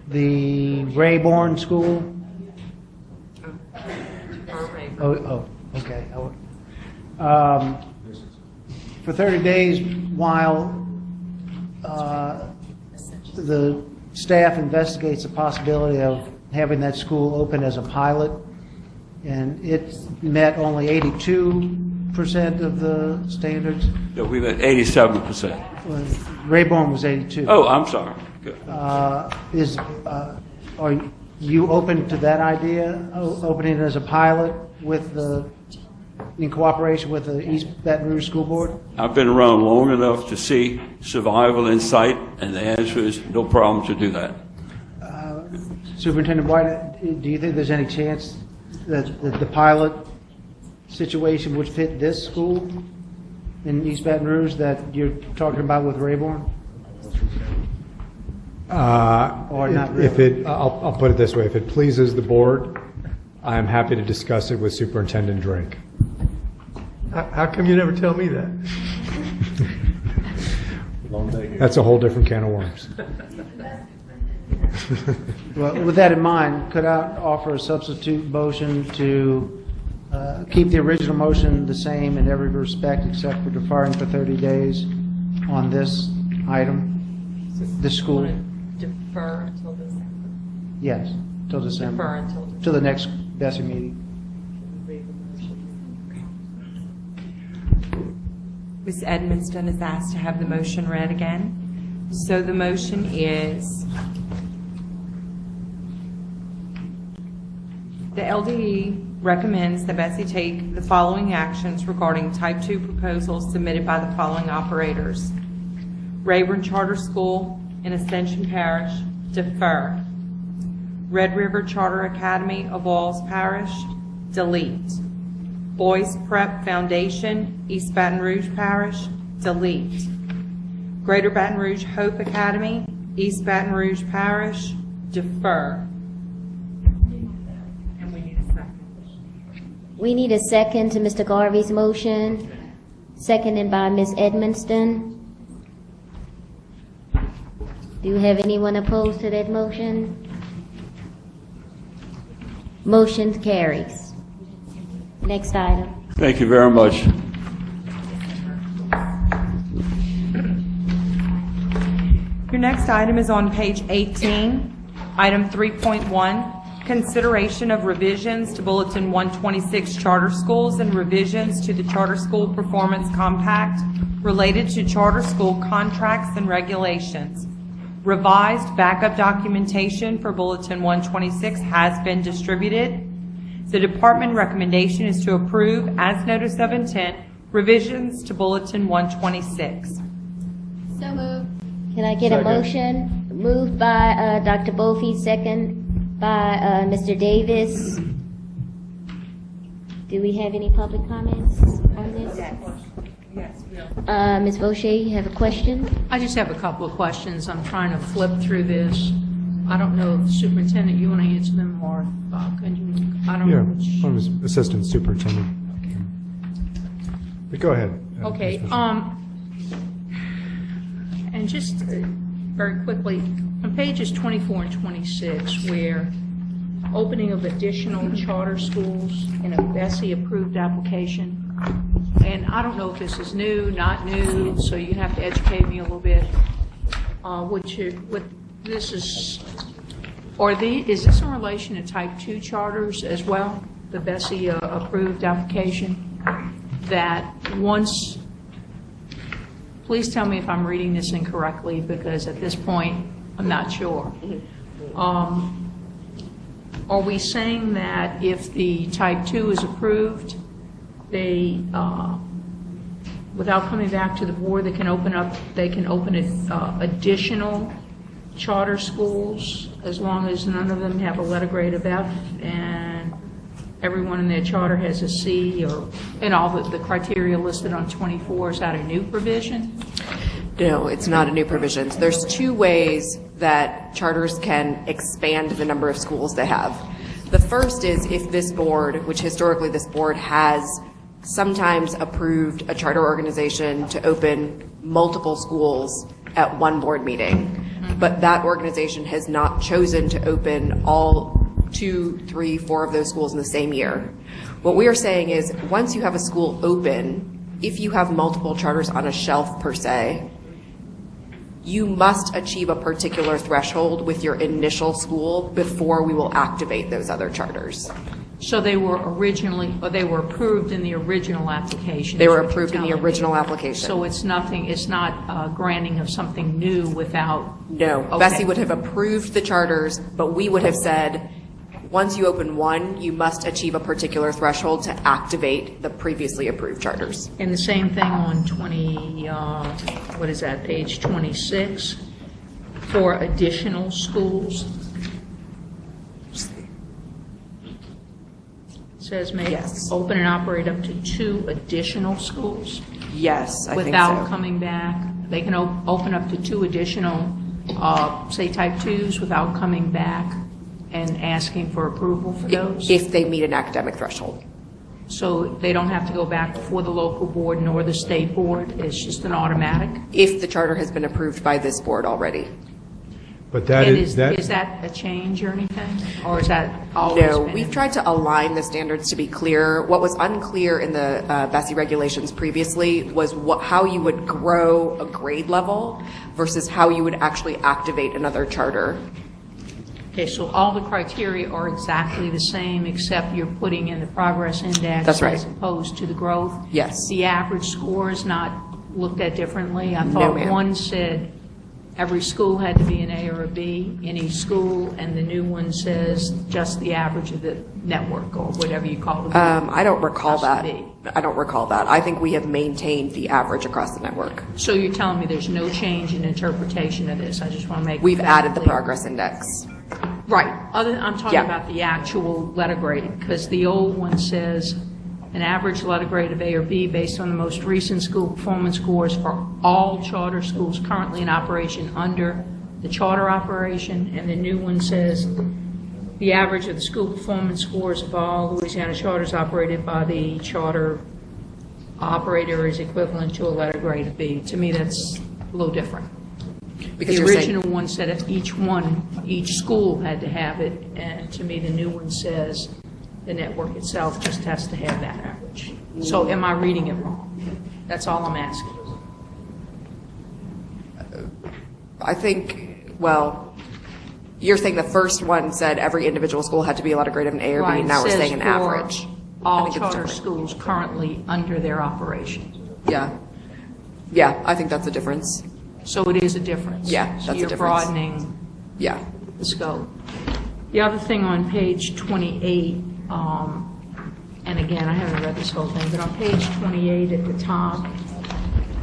S8: the Rayborn School? Oh, okay. for 30 days while the staff investigates the possibility of having that school open as a pilot, and it met only 82% of the standards.
S10: Yeah, we met 87%.
S8: Rayborn was 82.
S10: Oh, I'm sorry. Good.
S8: Are you open to that idea, opening it as a pilot in cooperation with the East Baton Rouge School Board?
S10: I've been around long enough to see survival in sight, and the answer is no problem to do that.
S8: Superintendent White, do you think there's any chance that the pilot situation would fit this school in East Baton Rouge that you're talking about with Rayborn? Or not really?
S6: I'll put it this way, if it pleases the board, I'm happy to discuss it with Superintendent Drake.
S4: How come you never tell me that?
S6: That's a whole different can of worms.
S8: Well, with that in mind, could I offer a substitute motion to keep the original motion the same in every respect except for deferring for 30 days on this item, this school?
S5: Defer until December.
S8: Yes, till December.
S5: Defer until December.
S8: Till the next BESE meeting.
S5: Ms. Edmonston is asked to have the motion read again. So the motion is, the LDE recommends that BESE take the following actions regarding Type 2 proposals submitted by the following operators. Rayburn Charter School in Ascension Parish, defer. Red River Charter Academy of Walls Parish, delete. Boys Prep Foundation, East Baton Rouge Parish, delete. Greater Baton Rouge Hope Academy, East Baton Rouge Parish, defer. And we need a second.
S1: We need a second to Mr. Garvey's motion, seconded by Ms. Edmonston. Do you have anyone opposed to that motion? Motion carries. Next item.
S10: Thank you very much.
S5: Your next item is on page 18, item 3.1, consideration of revisions to Bulletin 126 charter schools and revisions to the Charter School Performance Compact related to charter school contracts and regulations. Revised backup documentation for Bulletin 126 has been distributed. The department recommendation is to approve, as notice of intent, revisions to Bulletin 126.
S1: So moved. Can I get a motion? Moved by Dr. Bofi, second by Mr. Davis. Do we have any public comments on this?
S5: Yes. Yes.
S1: Ms. Vaucher, you have a question?
S3: I just have a couple of questions. I'm trying to flip through this. I don't know if Superintendent, you want to answer them, or can you? I don't know which.
S6: Yeah, I was Assistant Superintendent. But go ahead.
S3: Okay,
S6: Ms. Fisher.
S3: and just very quickly, on pages 24 and 26, where opening of additional charter schools in a BESE-approved application, and I don't know if this is new, not new, so you have to educate me a little bit. Is this in relation to Type 2 charters as well, the BESE approved application? That once, please tell me if I'm reading this incorrectly, because at this point, I'm not sure. Are we saying that if the Type 2 is approved, they, without coming back to the board, they can open additional charter schools, as long as none of them have a letter grade of F and everyone in their charter has a C, and all the criteria listed on 24? Is that a new provision?
S11: No, it's not a new provision. So there's two ways that charters can expand the number of schools they have. The first is if this board, which historically this board has sometimes approved a charter organization to open multiple schools at one board meeting, but that organization has not chosen to open all 2, 3, 4 of those schools in the same year. What we are saying is once you have a school open, if you have multiple charters on a shelf per se, you must achieve a particular threshold with your initial school before we will activate those other charters.
S3: So they were originally, or they were approved in the original application?
S11: They
S3: is
S11: were
S3: what you're
S11: approved in the
S3: telling me.
S11: original application.
S3: So it's nothing, it's not granting of something new without?
S11: No,
S3: Okay.
S11: BESE would have approved the charters, but we would have said, once you open one, you must achieve a particular threshold to activate the previously approved charters.
S3: And the same thing on 20, what is that, page 26, for additional schools? It says may
S11: Yes.
S3: open and operate up to 2 additional schools
S11: Yes, I think
S3: without
S11: so.
S3: coming back. They can open up to 2 additional, say, type 2s without coming back and asking for approval for those?
S11: If they meet an academic threshold.
S3: So they don't have to go back before the local board nor the state board? It's just an automatic?
S11: If the charter has been approved by this board already.
S6: But that
S3: And
S6: is,
S3: is that a change or anything? Or is that always
S11: No,
S3: been?
S11: we've tried to align the standards to be clear. What was unclear in the BESE regulations previously was how you would grow a grade level versus how you would actually activate another charter.
S3: Okay, so all the criteria are exactly the same, except you're putting in the progress index.
S11: That's right.
S3: As opposed to the growth?
S11: Yes.
S3: The average score is not looked at differently? I
S11: No,
S3: thought
S11: ma'am.
S3: one said every school had to be an A or a B in each school, and the new one says just the average of the network, or whatever you call it.
S11: I don't recall
S3: Has to
S11: that.
S3: be.
S11: I don't recall that. I think we have maintained the average across the network.
S3: So you're telling me there's no change in interpretation of this? I just want to make.
S11: We've
S3: that
S11: added the
S3: clear.
S11: progress index.
S3: Right. I'm talking
S11: Yeah.
S3: about the actual letter grade, because the old one says an average letter grade of A or B based on the most recent school performance scores for all charter schools currently in operation under the charter operation, and the new one says the average of the school performance scores of all Louisiana charters operated by the charter operator is equivalent to a letter grade of B. To me, that's a little different.
S11: Because
S3: The
S11: you're saying-
S3: original one said that each school had to have it, and to me, the new one says the network itself just has to have that average. So am I reading it wrong? That's all I'm asking.
S11: I think, well, you're saying the first one said every individual school had to be a letter grade of an A or B,
S3: Right,
S11: and now we're
S3: says
S11: saying an
S3: for
S11: average. I
S3: all
S11: think it's
S3: charter
S11: different.
S3: schools currently under their operation.
S11: Yeah. Yeah, I think that's a difference.
S3: So it is a difference.
S11: Yeah, that's a
S3: So you're
S11: difference.
S3: broadening
S11: Yeah.
S3: the scope. The other thing on page 28, and again, I haven't read this whole thing, but on page 28 at the top,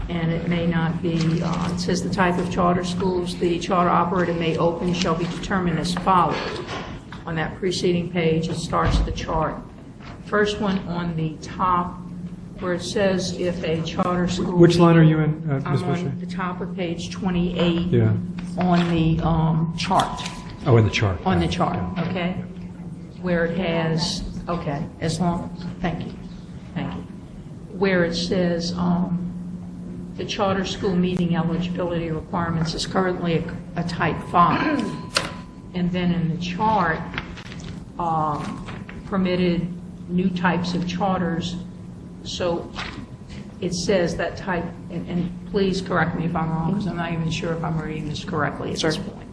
S3: and it may not be, it says the type of charter schools the charter operator may open shall be determined as follows. On that preceding page, it starts the chart. First one on the top, where it says if a charter school...
S6: which line are you in, Ms.
S3: I'm
S6: Bushy?
S3: on the top of page 28.
S6: Yeah.
S3: On the chart.
S6: Oh, in the chart.
S3: On the chart, okay? Where it has, okay, as long, thank you. Where it says, the charter school meeting eligibility requirements is currently a type 5. And then in the chart, permitted new types of charters. So it says that type, and please correct me if I'm wrong, because I'm not even sure if I'm reading this correctly at this point,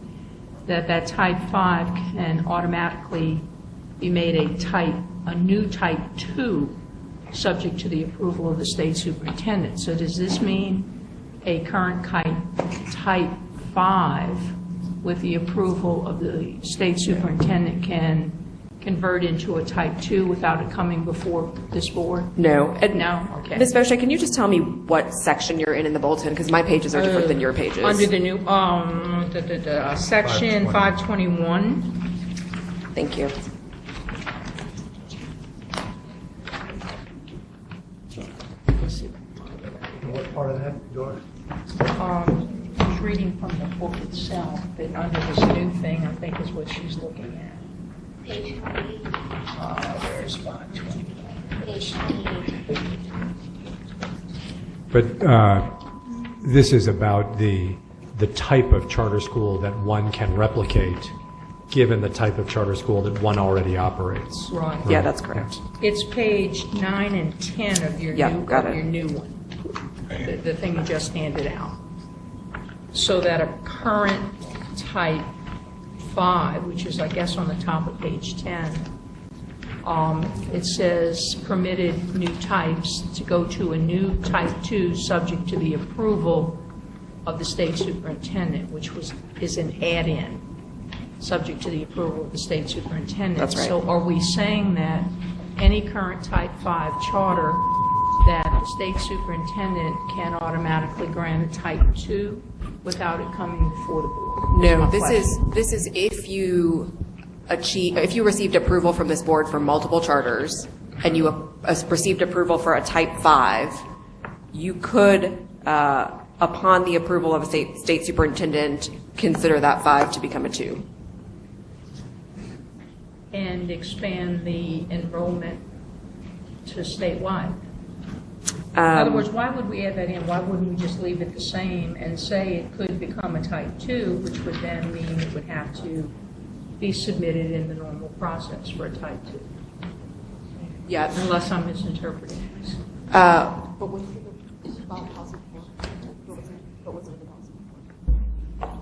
S3: that type 5 can automatically be made a new type 2, subject to the approval of the state superintendent. So does this mean a current type 5, with the approval of the state superintendent, can convert into a type 2 without it coming before this board?
S11: No. And
S3: No? Okay.
S11: Ms. Boucher, can you just tell me what section you're in the bulletin? Because my pages are different than your pages.
S3: Under the new, section 521.
S11: Thank you.
S4: What part of that, Doris?
S3: I was reading from the book itself, but under this new thing, I think is what she's looking at.
S1: Page 28.
S3: There's 521.
S1: Page 28.
S6: But this is about the type of charter school that one can replicate, given the type of charter school that one already operates.
S3: Right.
S11: Yeah, that's correct.
S3: It's page 9 and 10 of your
S11: Yeah,
S3: new,
S11: got
S3: of
S11: it.
S3: your new one. the thing you just handed out. So that a current type 5, which is, I guess, on the top of page 10, it says permitted new types to go to a new type 2 subject to the approval of the state superintendent, which is an add-in, subject to the approval of the state superintendent.
S11: That's right.
S3: So are we saying that any current type 5 charter that the state superintendent can automatically grant a type 2 without it coming before the board?
S11: No,
S3: My
S11: this
S3: question.
S11: is if you received approval from this board for multiple charters and you received approval for a type 5, you could, upon the approval of a state superintendent, consider that 5 to become a 2.
S3: And expand the enrollment to statewide. In other words, why would we add that in? Why wouldn't we just leave it the same and say it could become a type 2, which would then mean it would have to be submitted in the normal process for a type 2?
S11: Yeah.
S3: Unless I'm misinterpreting this.
S11: But what's the policy for? What was the policy for?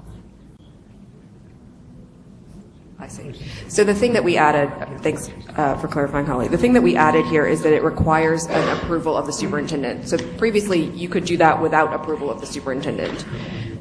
S11: I see. So the thing that we added, thanks for clarifying, Holly. The thing that we added here is that it requires an approval of the superintendent. So previously, you could do that without approval of the superintendent.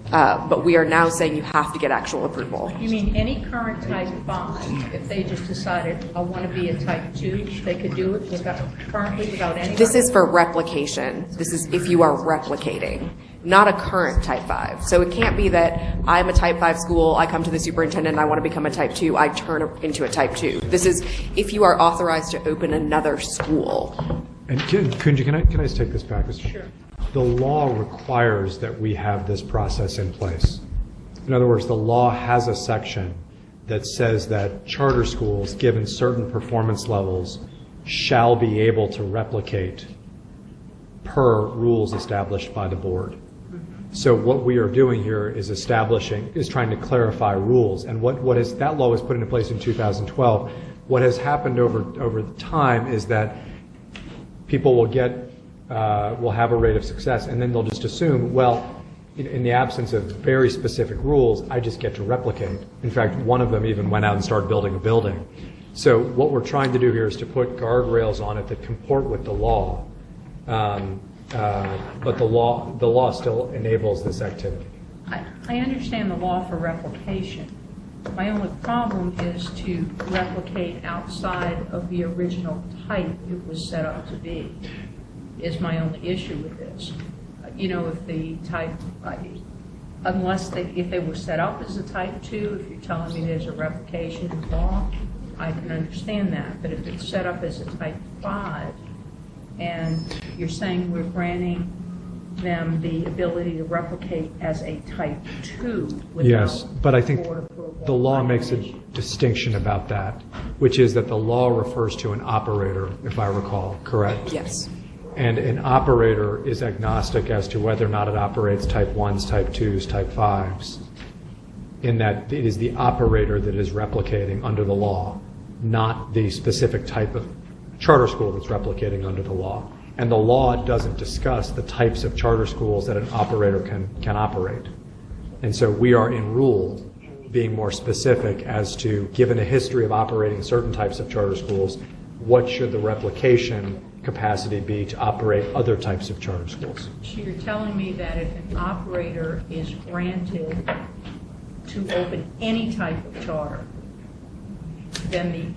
S11: But we are now saying you have to get actual approval.
S3: You mean any current type 5, if they just decided, I want to be a type 2, they could do it currently without any?
S11: This is for replication. This is if you are replicating, not a current type 5. So it can't be that I'm a type 5 school, I come to the superintendent, I want to become a type 2, I turn into a type 2. This is if you are authorized to open another school.
S6: And Kunji, can I just take this back?
S3: Sure.
S6: The law requires that we have this process in place. In other words, the law has a section that says that charter schools, given certain performance levels, shall be able to replicate per rules established by the board. So what we are doing here is trying to clarify rules. And that law was put into place in 2012. What has happened over time is that people will have a rate of success, and then they'll just assume, well, in the absence of very specific rules, I just get to replicate. In fact, one of them even went out and started building a building. So what we're trying to do here is to put guardrails on it that comport with the law, but the law still enables this activity.
S3: I understand the law for replication. My only problem is to replicate outside of the original type it was set up to be, is my only issue with this. If the type, if they were set up as a type 2, if you're telling me there's a replication in law, I can understand that. But if it's set up as a type 5, and you're saying we're granting them the ability to replicate as a type 2 without
S6: Yes, but I think
S3: board approval,
S6: the law makes a distinction about that, which is that the law refers to an operator, if I recall, correct?
S11: Yes.
S6: And an operator is agnostic as to whether or not it operates type 1s, type 2s, type 5s, in that it is the operator that is replicating under the law, not the specific type of charter school that's replicating under the law. And the law doesn't discuss the types of charter schools that an operator can operate. And so we are in rule being more specific as to, given a history of operating certain types of charter schools, what should the replication capacity be to operate other types of charter schools?
S3: So you're telling me that if an operator is granted to open any type of charter, then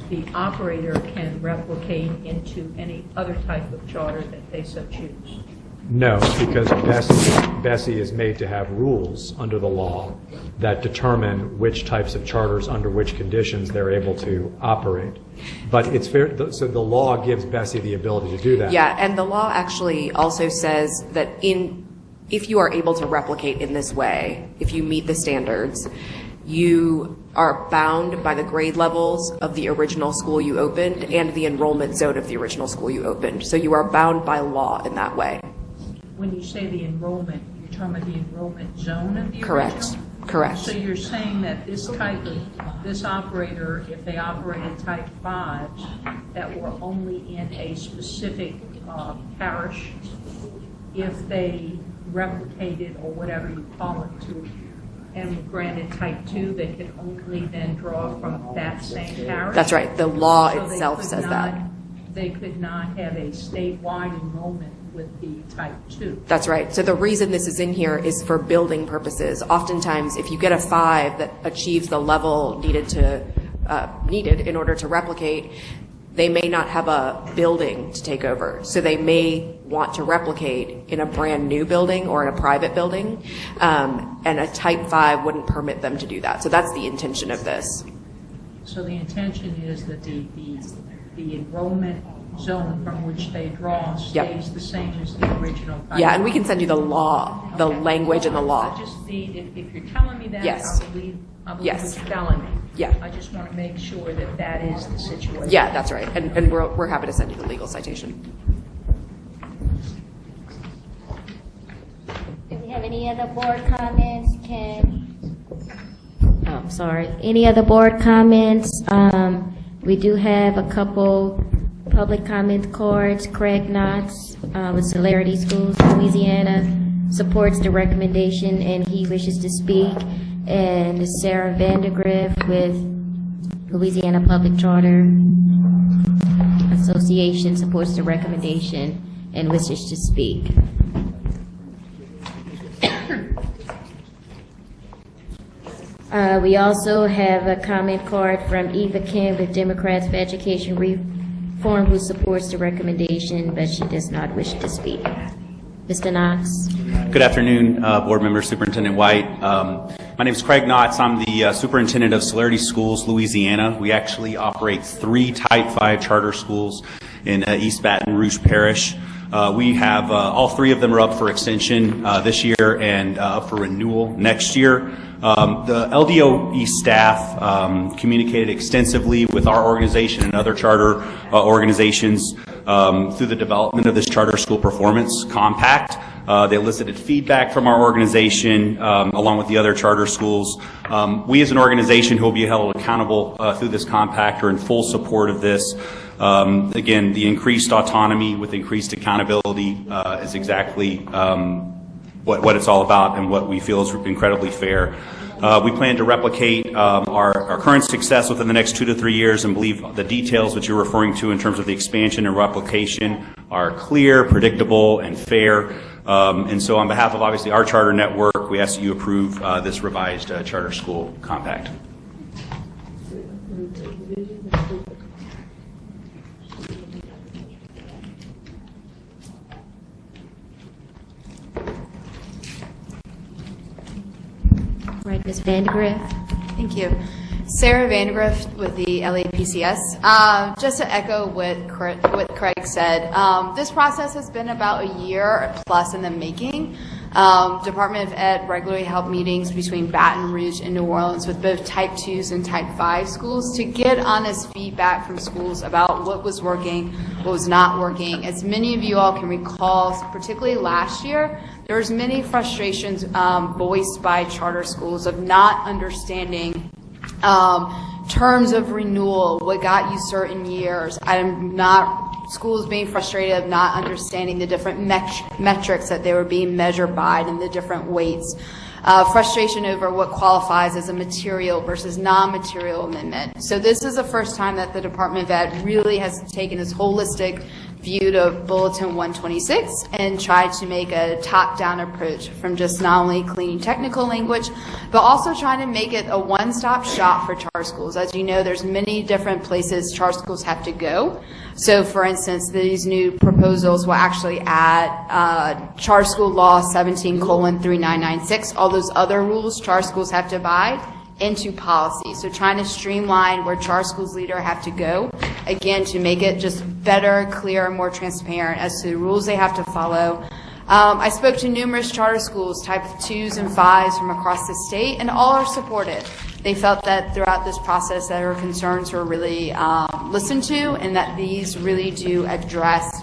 S3: the operator can replicate into any other type of charter that they so choose?
S6: No, because BESE is made to have rules under the law that determine which types of charters under which conditions they're able to operate. But it's fair, so the law gives BESE the ability to do that.
S11: Yeah, and the law actually also says that if you are able to replicate in this way, if you meet the standards, you are bound by the grade levels of the original school you opened and the enrollment zone of the original school you opened. So you are bound by law in that way.
S3: When you say the enrollment, you're talking about the enrollment zone of the
S11: Correct.
S3: original?
S11: Correct.
S3: So you're saying that this operator, if they operated type 5s that were only in a specific parish if they replicated, or whatever you call it, and were granted type 2, they could only then draw from that same parish?
S11: That's right. The law
S3: So they
S11: itself
S3: could
S11: says
S3: not-
S11: that.
S3: They could not have a statewide enrollment with the type 2.
S11: That's right. So the reason this is in here is for building purposes. Oftentimes, if you get a 5 that achieves the level needed in order to replicate, they may not have a building to take over. So they may want to replicate in a brand new building or in a private building, and a type 5 wouldn't permit them to do that. So that's the intention of this.
S3: So the intention is that the enrollment zone from which they draw stays the same as the original type.
S11: Yeah, and we can send you the law, the language in the law.
S3: I just need, if you're telling me that,
S11: Yes.
S3: I believe
S11: Yes.
S3: what you're telling me.
S11: Yeah.
S3: I just want to make sure that that is the situation.
S11: Yeah, that's right. And we're happy to send you the legal citation.
S1: Do we have any other board comments? Any other board comments? We do have a couple public comment cards. Craig Knotts with Celerity Schools, Louisiana, supports the recommendation and he wishes to speak. And Sarah Vandergriff with Louisiana Public Charter Association supports the recommendation and wishes to speak. We also have a comment card from Eva Kim with Democrats for Education Reform, who supports the recommendation, but she does not wish to speak. Mr. Knox.
S12: Good afternoon, board member, Superintendent White. My name is Craig Knotts. I'm the superintendent of Celerity Schools, Louisiana. We actually operate 3 Type 5 charter schools in East Baton Rouge Parish. We have all 3 of them are up for extension this year and up for renewal next year. The LDOE staff communicated extensively with our organization and other charter organizations through the development of this Charter School Performance Compact. They elicited feedback from our organization along with the other charter schools. We as an organization who will be held accountable through this compact are in full support of this. Again, the increased autonomy with increased accountability is exactly what it's all about and what we feel is incredibly fair. We plan to replicate our current success within the next 2 to 3 years and believe the details that you're referring to in terms of the expansion and replication are clear, predictable, and fair. And so on behalf of obviously our charter network, we ask that you approve this revised charter school compact.
S1: Right, Ms. Vandegrift.
S9: Thank you. Sarah Vandegrift with the LAPCS. Just to echo what Craig said, this process has been about a year plus in the making. Department of Ed regularly held meetings between Baton Rouge and New Orleans with both Type 2s and Type 5 schools to get honest feedback from schools about what was working, what was not working. As many of you all can recall, particularly last year, there was many frustrations voiced by charter schools of not understanding terms of renewal, what got you certain years. Schools being frustrated of not understanding the different metrics that they were being measured by and the different weights. Frustration over what qualifies as a material versus non-material amendment. So this is the first time that the Department of Ed really has taken this holistic view to Bulletin 126 and tried to make a top-down approach from just not only cleaning technical language, but also trying to make it a one-stop shop for charter schools. As you know, there's many different places charter schools have to go. So, for instance, these new proposals will actually add Charter School Law 17:3996, all those other rules charter schools have to abide, into policy. So trying to streamline where charter schools leaders have to go, again, to make it just better, clearer, more transparent as to the rules they have to follow. I spoke to numerous charter schools, Type 2s and 5s from across the state, and all are supportive. They felt that throughout this process that our concerns were really listened to and that these really do address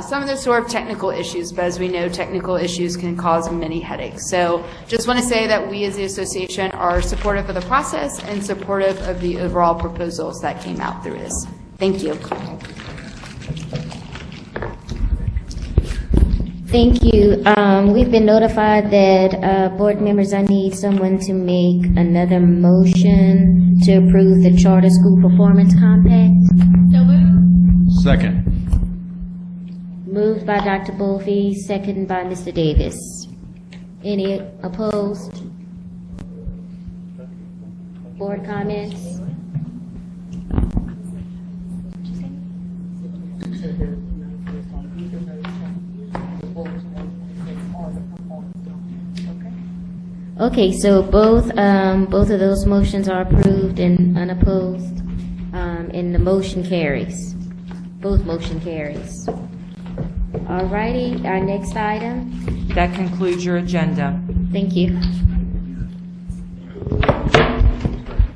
S9: some of the sort of technical issues, but as we know, technical issues can cause many headaches. So just want to say that we as the association are supportive of the process and supportive of the overall proposals that came out through this. Thank you.
S1: Thank you. We've been notified that, board members, I need someone to make another motion to approve the Charter School Performance Compact.
S13: Second.
S1: Moved by Dr. Bolfe, second by Mr. Davis. Any opposed? Board comments? Okay, so both of those motions are approved and unopposed, and the motion carries. Both motion carries. All righty, our next item.
S5: That concludes your agenda.
S1: Thank you.